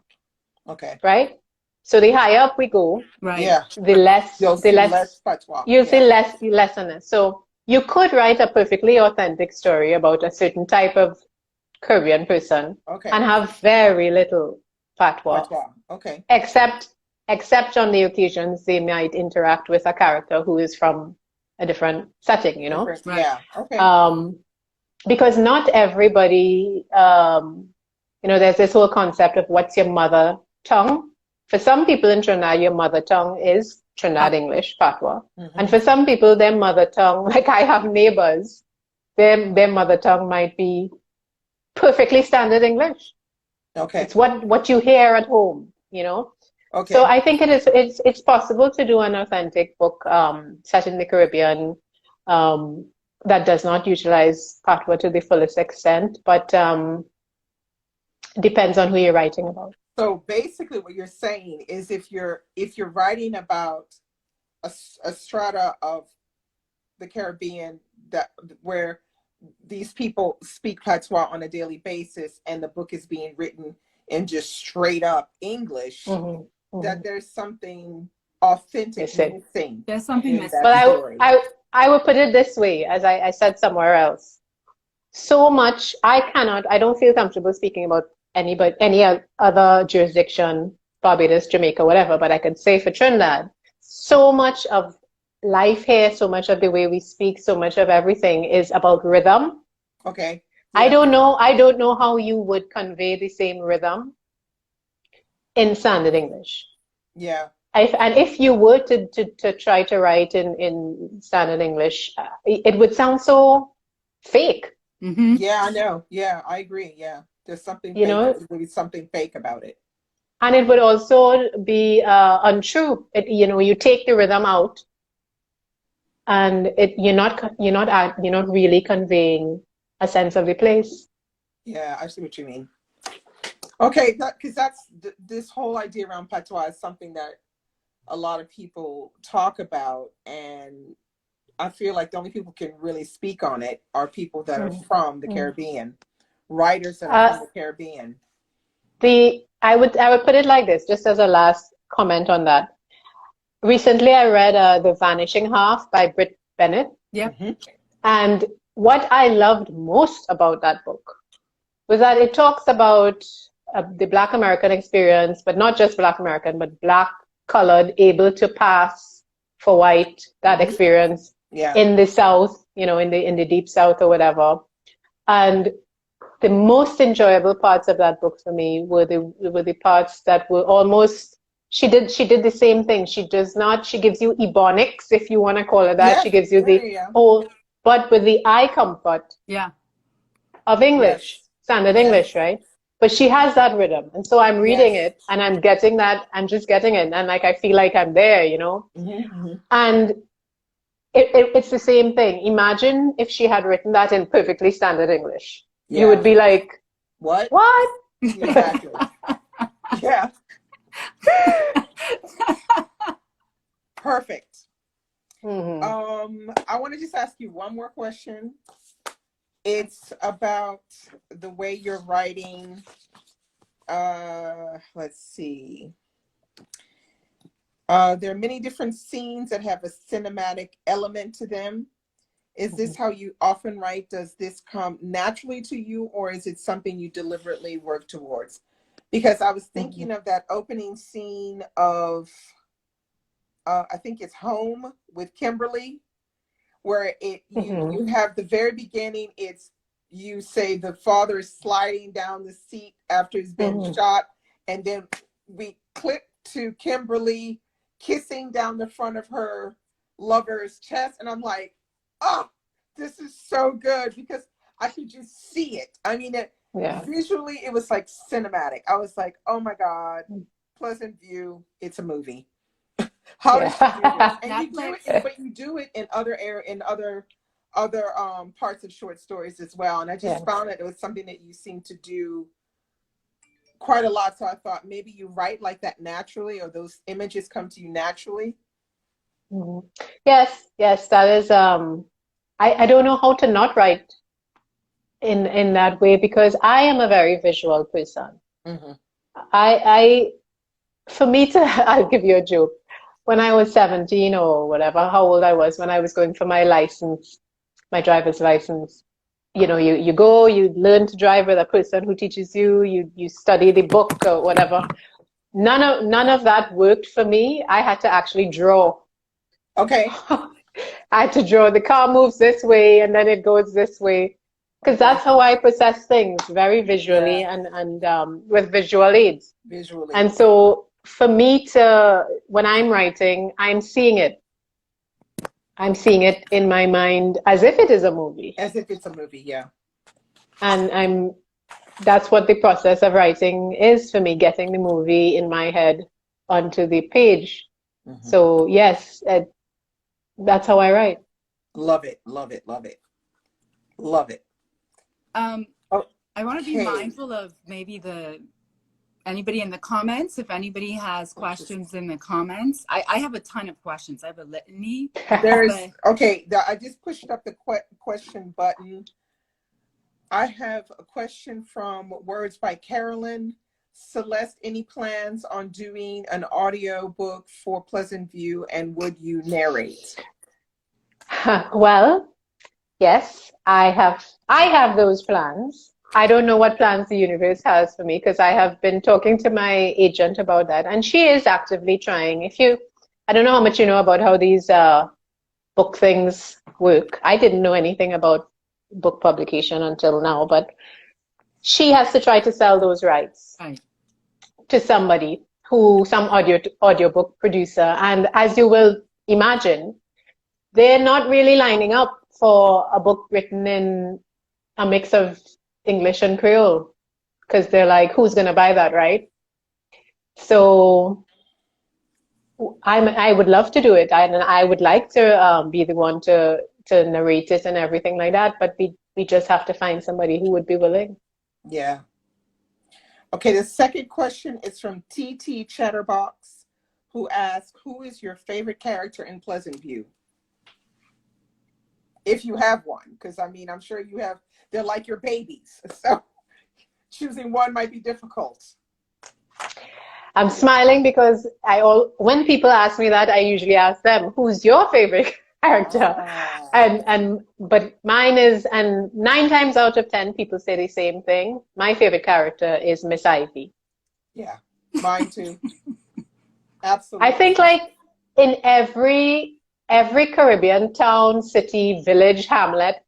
Okay. Right? So the higher up we go, right? Yeah. The less patois. You'll see less on it. So you could write a perfectly authentic story about a certain type of Caribbean person, and have very little patois. Okay. Except on the occasions they might interact with a character who is from a different setting, Right. Yeah. Okay. Because not everybody, there's this whole concept of what's your mother tongue. For some people in Trinidad, your mother tongue is Trinidad English, patois. Mm-hmm. And for some people, their mother tongue, like I have neighbors, their mother tongue might be perfectly standard English. Okay. It's what you hear at home, Okay. So I think it's possible to do an authentic book set in the Caribbean that does not utilize patois to the fullest extent, but depends on who you're writing about. So basically what you're saying is if you're writing about a strata of the Caribbean where these people speak patois on a daily basis, and the book is being written in just straight up English, that there's something authentic missing. There's something missing. But I would put it this way, as I said somewhere else. So much I don't feel comfortable speaking about any other jurisdiction, Barbados, Jamaica, whatever, but I could say for Trinidad, so much of life here, so much of the way we speak, so much of everything is about rhythm. Okay. I don't know how you would convey the same rhythm in standard English. Yeah. And if you were to try to write in standard English, it would sound so fake. Mm-hmm. Yeah, I know. Yeah, I agree. Yeah. There's something You fake. know, There's something fake about it. and it would also be untrue. You take the rhythm out, and you're not really conveying a sense of the place. Yeah, I see what you mean. Okay, because this whole idea around patois is something that a lot of people talk about, and I feel like the only people who can really speak on it are people that are from the Caribbean, writers that are from the Caribbean. I would put it like this, just as a last comment on that. Recently, I read The Vanishing Half by Britt Bennett. Yep. Mm-hmm. And what I loved most about that book was that it talks about the Black American experience, but not just Black American, but Black colored, able to pass for white, that experience in the South, in the deep South or whatever. And the most enjoyable parts of that book for me were the parts that were almost, she did the same thing. She gives you ebonics, if you want to call it that. Yes, she gives you the whole, but with the eye comfort of English, standard English, right? But she has that rhythm. And so I'm reading it and I'm getting that, I'm just getting it. And like, I feel like I'm there, And it's the same thing. Imagine if she had written that in perfectly standard English. You would be like, what? Exactly. Yeah. Perfect. I want to just ask you one more question. It's about the way you're writing. Let's see. There are many different scenes that have a cinematic element to them. Is this how you often write? Does this come naturally to you, or is it something you deliberately work towards? Because I was thinking of that opening scene of, I think it's Home with Kimberly, where you have the very beginning. You say the father is sliding down the seat after he's been shot, and then we clip to Kimberly kissing down the front of her lover's chest, and I'm like, oh, this is so good, because I could just see it. I mean, visually, it was like cinematic. I was like, oh my God, Pleasantview, it's a movie. How did you do this? And you do it, but you do it in other parts of short stories as well. And I just found that it was something that you seem to do quite a lot. So I thought maybe you write like that naturally, or those images come to you naturally. Yes, that is. I don't know how to not write in that way, because I am a very visual person. For me to, I'll give you a joke. When I was 17 or whatever, how old I was when I was going for my license, my driver's license, you go, you learn to drive with a person who teaches you, you study the book or whatever. None of that worked for me. I had to actually draw. Okay. I had to draw. The car moves this way and then it goes this way, because that's how I process things, very visually and with visual aids. Visually. And so for me when I'm writing, I'm seeing it. I'm seeing it in my mind as if it is a movie. As if it's a movie, yeah. And that's what the process of writing is for me, getting the movie in my head onto the page. So yes, that's how I write. Love it, love it, love it. Love it. I want to be mindful of maybe anybody in the comments. If anybody has questions in the comments, I have a ton of questions. I have a litany. I just pushed up the question button. I have a question from Words by Carolyn. Celeste, any plans on doing an audio book for Pleasantview, and would you narrate? Well, yes, I have those plans. I don't know what plans the universe has for me, because I have been talking to my agent about that, and she is actively trying. I don't know how much you know about how these book things work. I didn't know anything about book publication until now, but she has to try to sell those rights Right. to somebody some audiobook producer. And as you will imagine, they're not really lining up for a book written in a mix of English and Creole, because they're like, who's going to buy that, right? So I would love to do it. And I would like to be the one to narrate it and everything like that. But we just have to find somebody who would be willing. Yeah. Okay, the second question is from TT Chatterbox, who asks, who is your favorite character in Pleasantview? If you have one, because I mean, I'm sure you have, they're like your babies. So choosing one might be difficult. I'm smiling because when people ask me that, I usually ask them, who's your favorite character? But mine is, and 9 times out of 10 people say the same thing. My favorite character is Miss Ivy. Yeah, mine too. Absolutely. I think like in every Caribbean town, city, village, hamlet,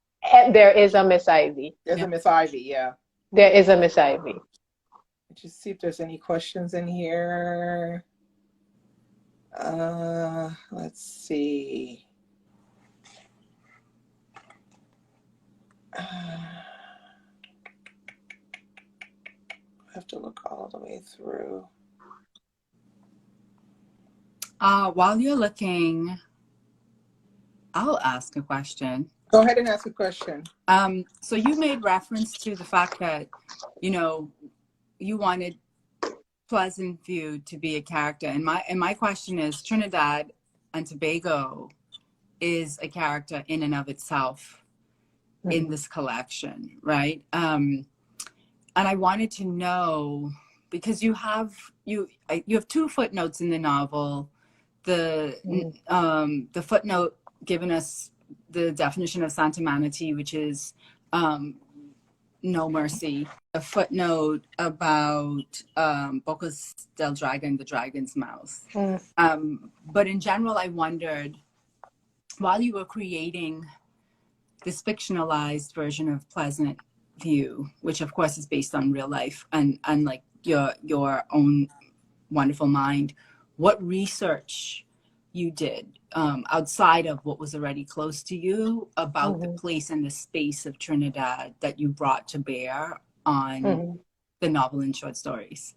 there is a Miss Ivy. There's a Miss Ivy, yeah. There is a Miss Ivy. Just see if there's any questions in here. Let's see. I have to look all the way through. While you're looking, I'll ask a question. Go ahead and ask a question. So you made reference to the fact that, you know, you wanted Pleasantview to be a character. And my question is, Trinidad and Tobago is a character in and of itself in this collection, right? And I wanted to know, because you have 2 footnotes in the novel. The footnote giving us the definition of Santa Manatee, which is no mercy. A footnote about Bocas del Dragon, the dragon's mouth. But in general, I wondered, while you were creating this fictionalized version of Pleasantview, which of course is based on real life and like your own wonderful mind, what research you did outside of what was already close to you about the place and the space of Trinidad that you brought to bear on the novel and short stories?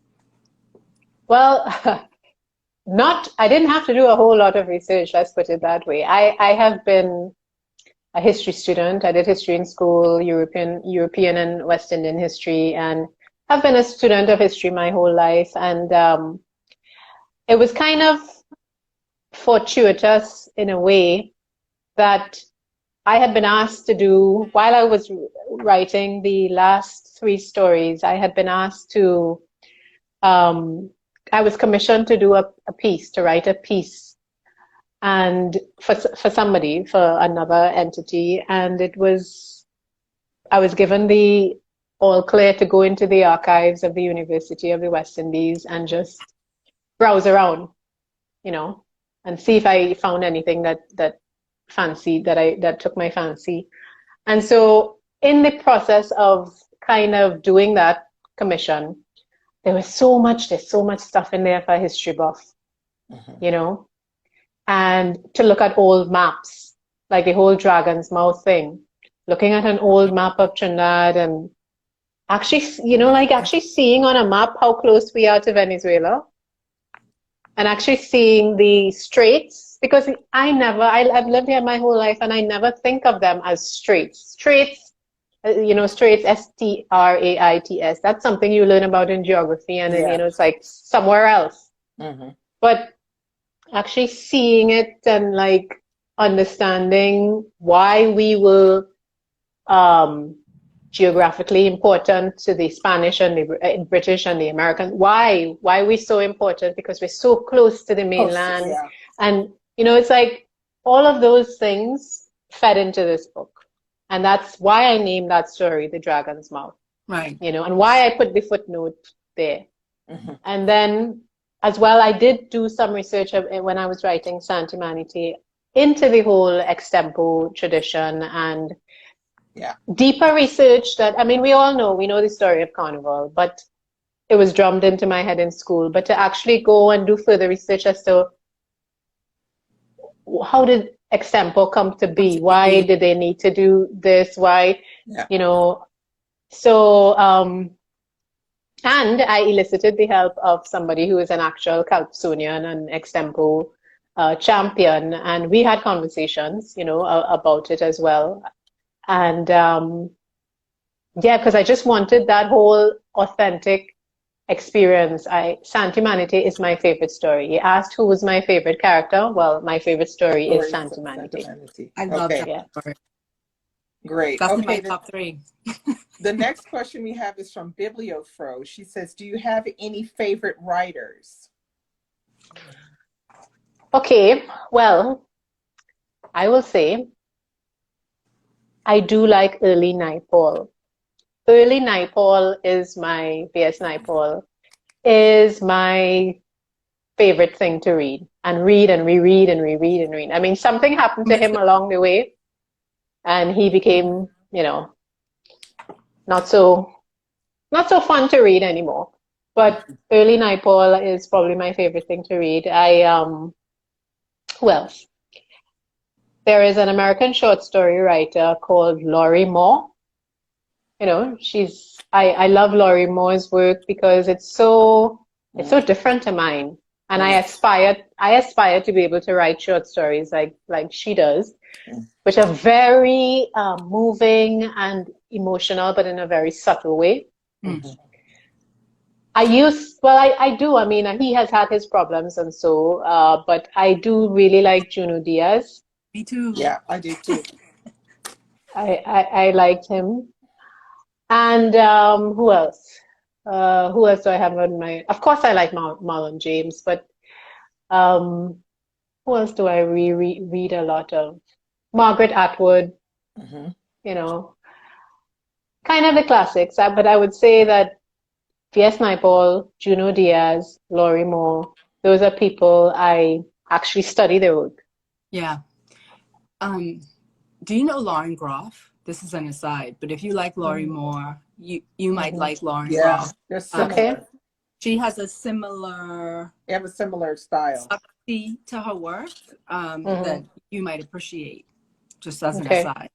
Well, I didn't have to do a whole lot of research, let's put it that way. I have been a history student. I did history in school, European and West Indian history, and I've been a student of history my whole life. And it was kind of fortuitous in a way that I had been asked to do, while I was writing the last 3 stories, I had been asked to, I was commissioned to do a piece, to write a piece, and for somebody, for another entity. And I was given the all clear to go into the archives of the University of the West Indies and just browse around, you know, and see if I found anything that took my fancy. And so in the process of kind of doing that commission, there's so much stuff in there for a history buff, you know, and to look at old maps, like the whole Dragon's Mouth thing, looking at an old map of Trinidad and actually, you know, like actually seeing on a map how close we are to Venezuela. And actually seeing the straits, because I've lived here my whole life and I never think of them as straits. Straits, you know, straits, S-T-R-A-I-T-S. That's something you learn about in geography and, you know, it's like somewhere else. But actually seeing it and like understanding why we were geographically important to the Spanish and the British and the American. Why we're so important? Because we're so close to the mainland. And, you know, it's like all of those things fed into this book. And that's why I named that story The Dragon's Mouth. Right. You know, and why I put the footnote there. And then as well, I did do some research when I was writing Santa Manatee into the whole extempo tradition and Yeah. deeper research that, I mean, we know the story of Carnival, but it was drummed into my head in school. But to actually go and do further research as to how did extempo come to be? Why did they need to do this? Why, Yeah. you know, so, and I elicited the help of somebody who is an actual Calypsonian and extempo champion, and we had conversations, about it as well. And yeah, because I just wanted that whole authentic experience. Santimanite is my favorite story. You asked who was my favorite character. Well, my favorite story is Stories of Santimanite. Sentimentality. I love Okay. that Yeah. story. Great. That's in my Okay. top 3. The next question we have is from Bibliofro. She says, do you have any favorite writers? Okay, well, I will say I do like early Naipaul. Early Naipaul is my, V.S. Naipaul is my favorite thing to read and read and reread and reread and read. I mean, something happened to him along the way and he became, not so fun to read anymore. But early Naipaul is probably my favorite thing to read. Who else? There is an American short story writer called Laurie Moore. I love Laurie Moore's work because it's so different to mine. And I aspire to be able to write short stories like she does, which are very moving and emotional, but in a very subtle way. Mm-hmm. I do. I mean, he has had his problems and so, but I do really like Juno Diaz. Me too. Yeah, I do too. I liked him. And who else? Who else do I have on my? Of course, I like Marlon James, but who else do I read a lot of? Margaret Atwood, Mm-hmm. Kind of the classics. But I would say that V.S. Naipaul, Juno Diaz, Laurie Moore, those are people I actually study their work. Yeah. Do you know Lauren Groff? This is an aside, but if you like Laurie Moore, you might like Lauren Groff. They're similar. Okay. She has a similar They have a similar style subtlety to her work that you might appreciate, just as an Okay. aside.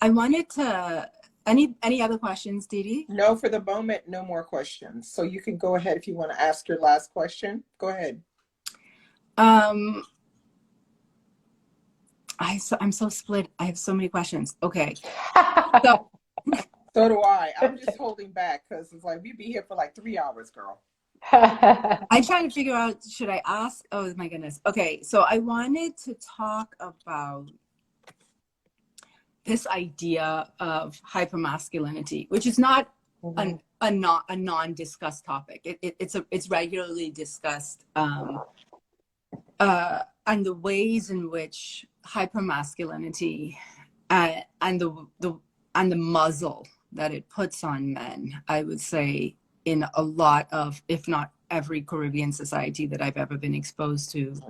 I wanted to, any other questions, Didi? No, for the moment, no more questions. So you can go ahead if you want to ask your last question. Go ahead. I'm so split. I have so many questions. Okay. So do I. I'm just holding back because it's like we'd be here for like 3 hours, girl. I'm trying to figure out, should I ask? Oh my goodness. Okay. So I wanted to talk about this idea of hypermasculinity, which is not a non-discussed topic. It's regularly discussed, and the ways in which hypermasculinity and the muzzle that it puts on men, I would say, in a lot of, if not every Caribbean society that I've ever been exposed to,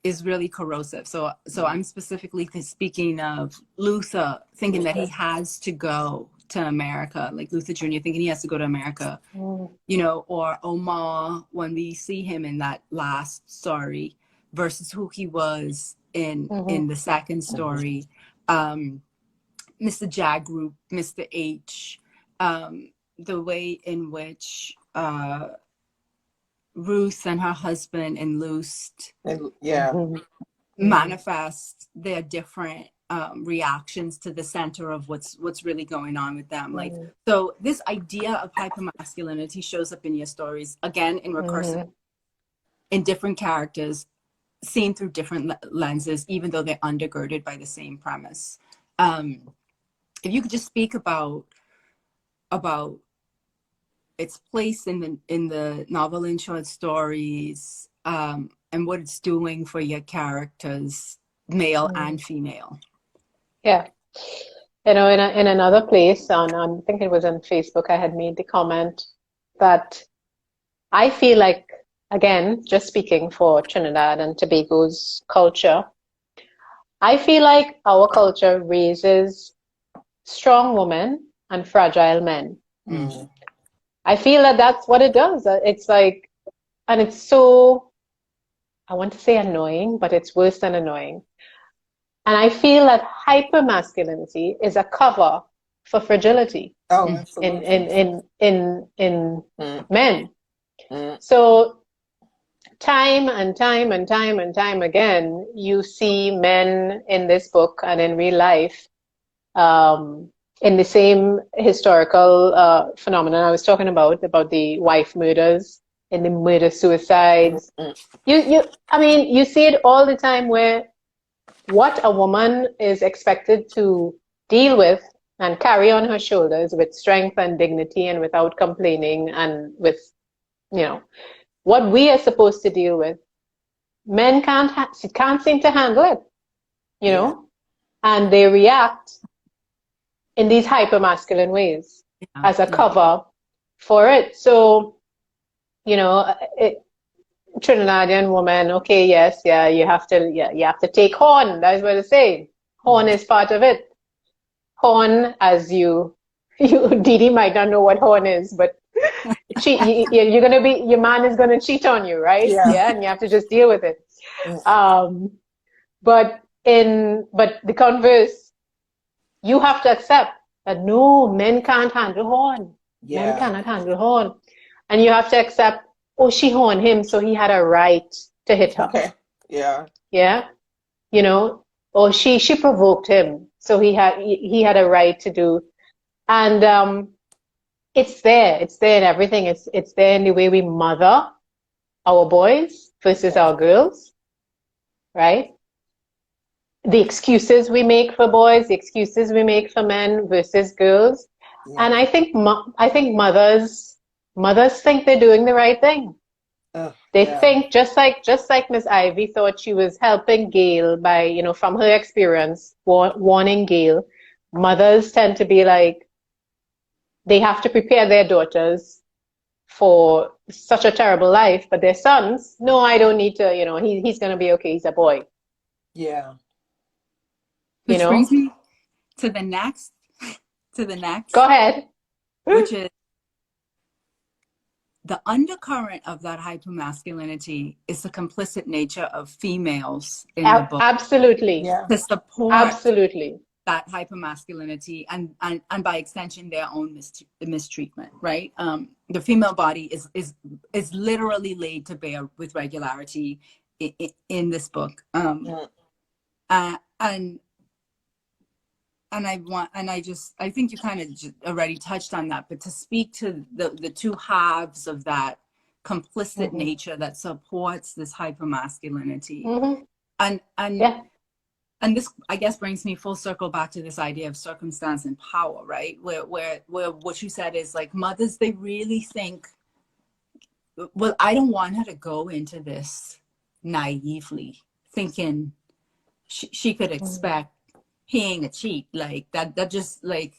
is really corrosive. So I'm specifically speaking of Luther thinking that he has to go to America, like Luther Jr. thinking he has to go to America, or Omar when we see him in that last story versus who he was in the second story. Mr. Jag Group, Mr. H, the way in which Ruth and her husband in Loosed manifest their different reactions to the center of what's really going on with them. Like, so this idea of hypermasculinity shows up in your stories again in recursive, in different characters, seen through different lenses, even though they're undergirded by the same premise. If you could just speak about its place in the novel and short stories, and what it's doing for your characters, male and female. Yeah. In another place I think it was on Facebook, I had made the comment that I feel like again, just speaking for Trinidad and Tobago's culture, I feel like our culture raises strong women and fragile men. Mm. I feel that that's what it does. It's like, and it's so, I want to say annoying, but it's worse than annoying. And I feel that hypermasculinity is a cover for fragility Oh, Mm. absolutely. in Mm. men. Mm. So time and time and time and time again, you see men in this book and in real life, in the same historical phenomenon I was talking about the wife murders and the murder suicides. Mm. I mean, you see it all the time where what a woman is expected to deal with and carry on her shoulders with strength and dignity and without complaining and with, you know, what we are supposed to deal with, men can't seem to handle it, you Yeah. know, and they react in these hyper masculine ways Yeah. as a Yeah. cover for it. So, you know, Trinidadian woman, okay, yes, yeah, you have to take horn. That's what it's saying. Horn is part of it. Horn, as Didi might not know what horn is, but you're gonna be, your man is gonna cheat on you, right? Yeah. Yeah, and you have to just deal with it. Mm. But the converse, you have to accept that no, men can't handle horn. Men Yeah. cannot handle horn. And you have to accept, oh, she horned him, so he had a right to hit her. Okay. Yeah. Yeah. You know, or she provoked him, so he had a right to do. And it's there. It's there in everything. It's there in the way we mother our boys versus our girls, right? The excuses we make for boys, the excuses we make for men versus girls. Yeah. And I think mothers think they're doing the right thing. They Yeah. think just like Miss Ivy thought she was helping Gail by, you know, from her experience, warning Gail. Mothers tend to be like, they have to prepare their daughters for such a terrible life, but their sons, no, I don't need to, you know, he's gonna be okay. He's a boy, Yeah. you Which brings know. me to the next, Go ahead. which is the undercurrent of that hypermasculinity is the complicit nature of females in the book Absolutely. Yeah. to support Absolutely. that hypermasculinity and by extension their own mistreatment, right? The female body is literally laid to bare with regularity in this book. Mm. And I think you kind of already touched on that, but to speak to the two halves of that complicit Mm-hmm. nature that supports this hypermasculinity. Mm-hmm. And Yeah. and this, I guess, brings me full circle back to this idea of circumstance and power, right? Where what you said is like, mothers, they really think, well, I don't want her to go into this naively thinking she could expect being a cheat, like that just like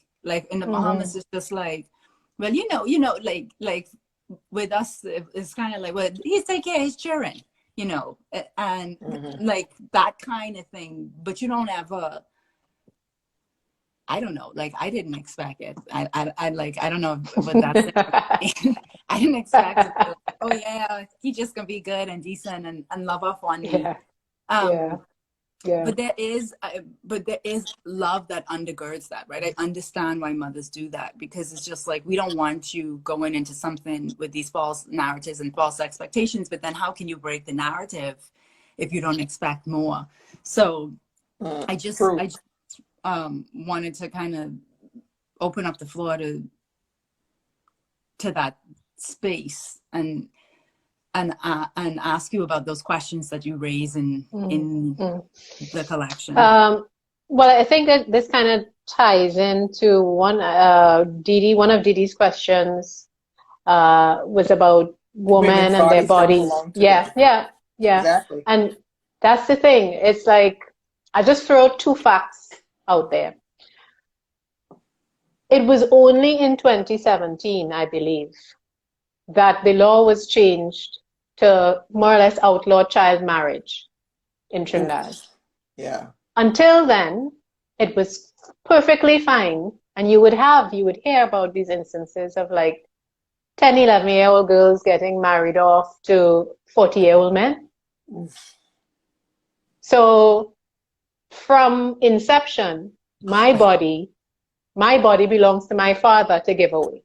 in the Bahamas, it's just like, well, like with us, it's kind of like, well, he's take care of his children, you know, and like that kind of thing. But you don't ever, I don't know, like I didn't expect it. I like, I don't know what that's I didn't expect it to be like, oh yeah, he just gonna be good and decent and love off on me. Yeah. Yeah. But there is love that undergirds that, right? I understand why mothers do that, because it's just like, we don't want you going into something with these false narratives and false expectations, but then how can you break the narrative if you don't expect more? So I just wanted to kind of open up the floor to that space and ask you about those questions that you raise in the collection. Well, I think that this kind of ties into one of Didi's questions was about women and their bodies. Yeah. Exactly. And that's the thing. It's like, I just throw two facts out there. It was only in 2017, I believe, that the law was changed to more or less outlaw child marriage in Trinidad. Yeah. Until then, it was perfectly fine. And you would hear about these instances of like 10, 11-year-old girls getting married off to 40-year-old men. Oof. So from inception, my body belongs to my father to give away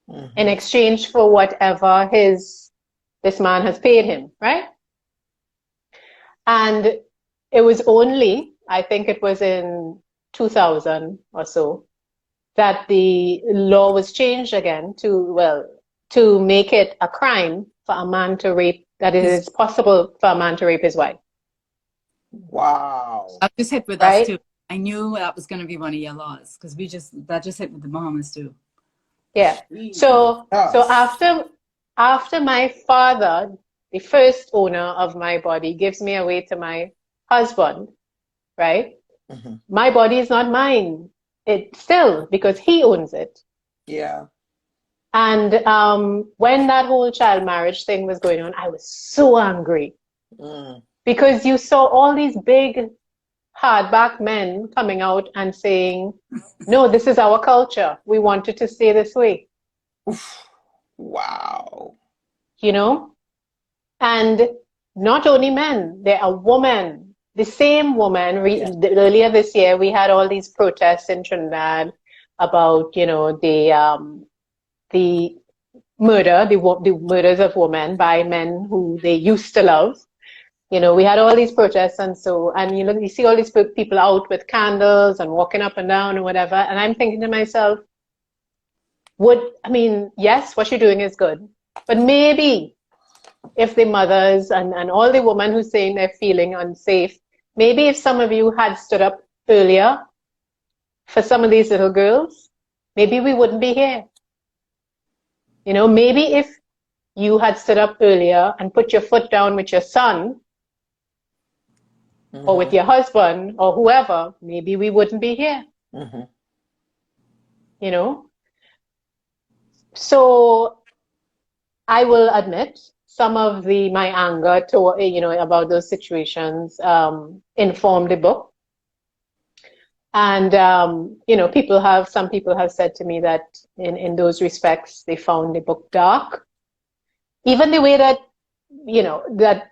in exchange for whatever this man has paid him, right? And it was only, I think it was in 2000 or so, that the law was changed again to make it a crime for a man to rape, that it is possible for a man to rape his wife. Wow. That just hit with us too. I knew that was going to be one of your laws because that just hit with the Bahamas too. Yeah. So after my father, the first owner of my body, gives me away to my husband, right? My body is not mine. It still, because he owns it. Yeah. And when that whole child marriage thing was going on, I was so angry because you saw all these big hardback men coming out and saying, no, this is our culture. We want it to stay this way. Wow. You know? And not only men, there are women. The same woman, earlier this year, we had all these protests in Trinidad about, you know, the murders of women by men who they used to love. You know, we had all these protests and you know, you see all these people out with candles and walking up and down and whatever. And I'm thinking to myself, yes, what you're doing is good, but maybe if the mothers and all the women who saying they're feeling unsafe, maybe if some of you had stood up earlier for some of these little girls, maybe we wouldn't be here. You know, maybe if you had stood up earlier and put your foot down with your son or with your husband or whoever, maybe we wouldn't be here. You know? So I will admit some of my anger about those situations informed the book. And you know, some people have said to me that in those respects they found the book dark. Even the way that, you know, that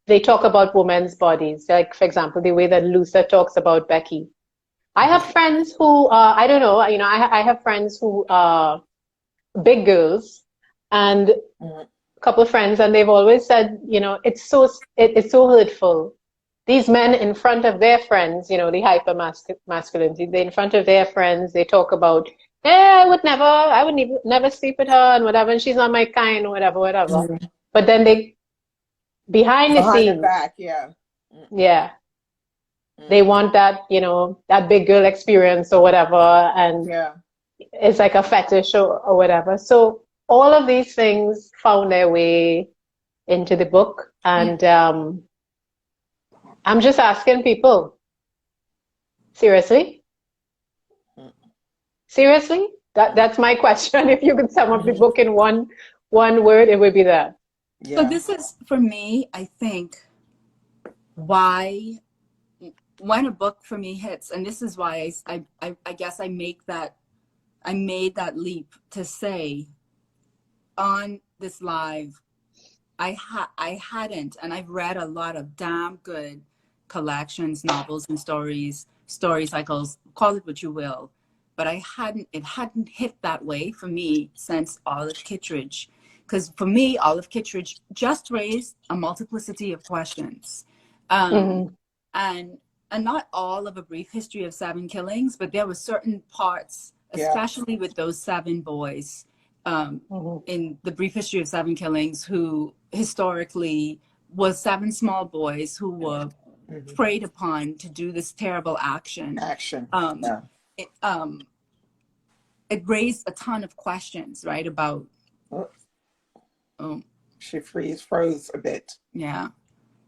they talk about women's bodies, like for example, the way that Luther talks about Becky. I have friends who I don't know, you know, I have friends who are big girls and a couple of friends, and they've always said, you know, it's so hurtful. These men in front of their friends, you know, the hyper masculinity, they in front of their friends, they talk about, I would never sleep with her and whatever, and she's not my kind or whatever. But then they, behind the scenes, back, they want that, you know, that big girl experience or whatever, and it's like a fetish or whatever. So all of these things found their way into the book, and I'm just asking people, seriously? Seriously? That's my question. If you could sum up the book in one word, it would be that. So this is, for me, I think, why when a book for me hits, and this is why I guess I made that leap to say on this live, I hadn't, and I've read a lot of damn good collections, novels and story cycles, call it what you will, but it hadn't hit that way for me since Olive Kittredge. Because for me, Olive Kittredge just raised a multiplicity of questions. And not all of A Brief History of Seven Killings, but there were certain parts, especially with those 7 boys in The Brief History of Seven Killings, who historically was 7 small boys who were preyed upon to do this terrible action. It raised a ton of questions, right, about... She froze a bit. Yeah.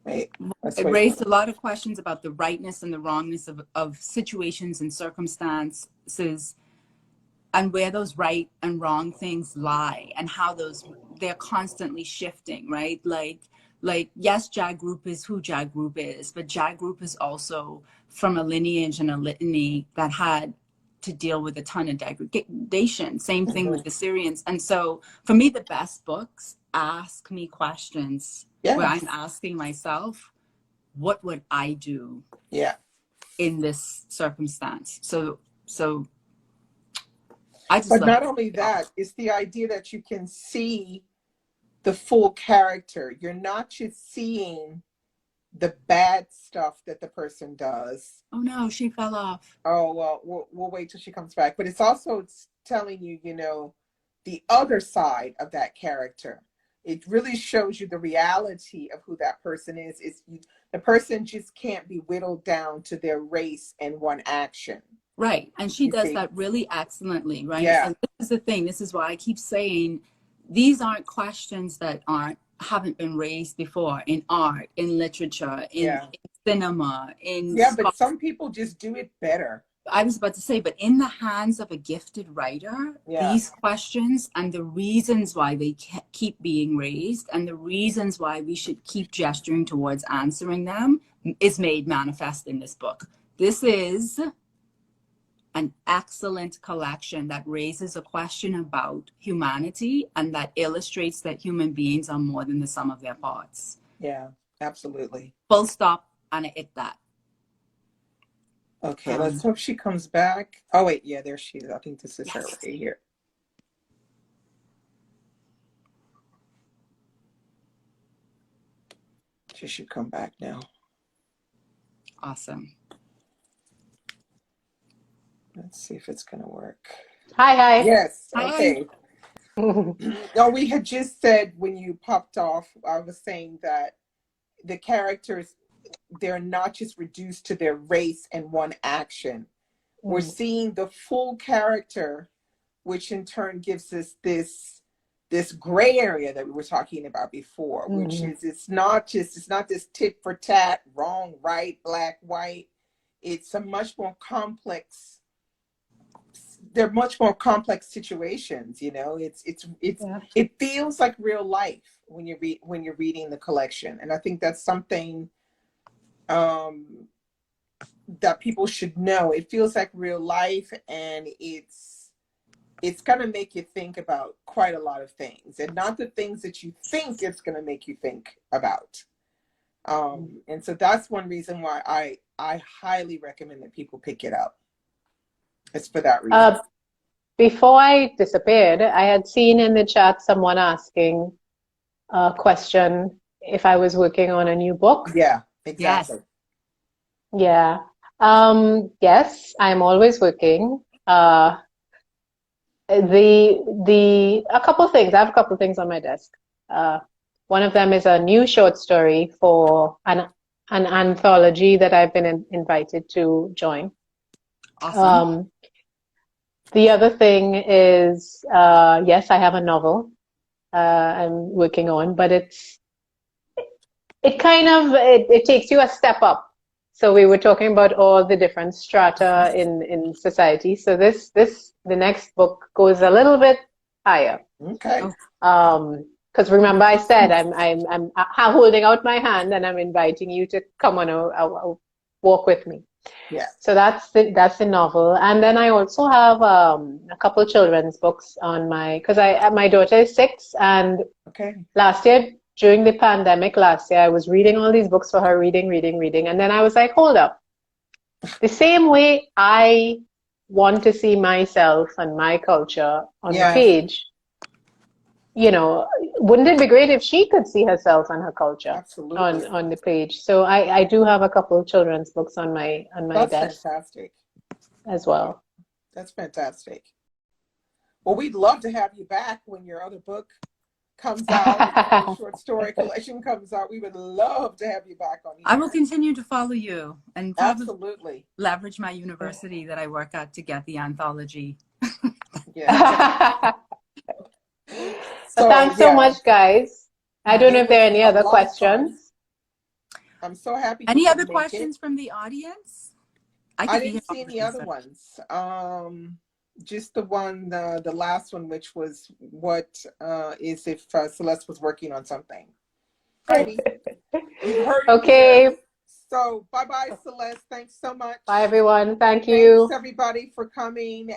Wait, it raised a lot of questions about the rightness and the wrongness of situations and circumstances, and where those right and wrong things lie, and how those they're constantly shifting, right? Like yes, Jag Group is who Jag Group is, but Jag Group is also from a lineage and a litany that had to deal with a ton of degradation. Same thing with the Syrians. And so for me, the best books ask me questions where I'm asking myself, what would I do in this circumstance? So I just But not only that, it's the idea that you can see the full character. You're not just seeing the bad stuff that the person does. Oh no, she fell off. Oh, well, we'll wait till she comes back. But it's also telling you, you know, the other side of that character. It really shows you the reality of who that person is. The person just can't be whittled down to their race and one action. Right. And she does that really excellently, right? Yeah. And this is the thing. This is why I keep saying these aren't questions that haven't been raised before in art, in literature, in cinema, in but some people just do it better. I was about to say, but in the hands of a gifted writer, these questions and the reasons why they keep being raised and the reasons why we should keep gesturing towards answering them is made manifest in this book. This is an excellent collection that raises a question about humanity and that illustrates that human beings are more than the sum of their parts. Yeah, absolutely. Full stop, and I hit that. Okay, let's hope she comes back. Oh, wait, yeah, there she is. I think this is her right here. She should come back now. Awesome. Let's see if it's going to work. Hi. Yes, hi. Okay. No, we had just said when you popped off, I was saying that the characters, they're not just reduced to their race and one action. We're seeing the full character, which in turn gives us this gray area that we were talking about before, which is it's not this tit for tat, wrong, right, black, white. It's a much more complex. They're much more complex situations, you know. It feels like real life when you're reading the collection, and I think that's something that people should know. It feels like real life, and it's going to make you think about quite a lot of things, and not the things that you think it's going to make you think about. And so that's one reason why I highly recommend that people pick it up. It's for that reason. Before I disappeared, I had seen in the chat someone asking a question if I was working on a new book. Yeah, exactly. Yes. Yes, I'm always working. A couple things. I have a couple things on my desk. One of them is a new short story for an anthology that I've been invited to join. Awesome. The other thing is, yes, I have a novel I'm working on, but it takes you a step up. So we were talking about all the different strata in society. So the next book goes a little bit higher. Okay. Because remember I said I'm holding out my hand and I'm inviting you to come on a walk with me. Yeah. So that's the novel, and then I also have a couple children's books on because my daughter is 6, and last year during the pandemic I was reading all these books for her, reading, and then I was like, hold up, the same way I want to see myself and my culture on the page, you know, wouldn't it be great if she could see herself and her culture on the page? So I do have a couple of children's books on my desk. That's fantastic. As well. That's fantastic. Well, we'd love to have you back when your other book comes out, the short story collection comes out. We would love to have you back on here. I will continue to follow you and absolutely leverage my university that I work at to get the anthology. Yeah. So, thanks so much, guys. I don't know if there are any other questions. I'm so happy. Any other questions from the audience? I didn't see any other ones. just the one, the last one, which was what is if Celeste was working on something. Alrighty, you've heard it Okay. here. So bye bye, Celeste. Thanks so much. Bye, everyone. Thank Thanks you. everybody for coming.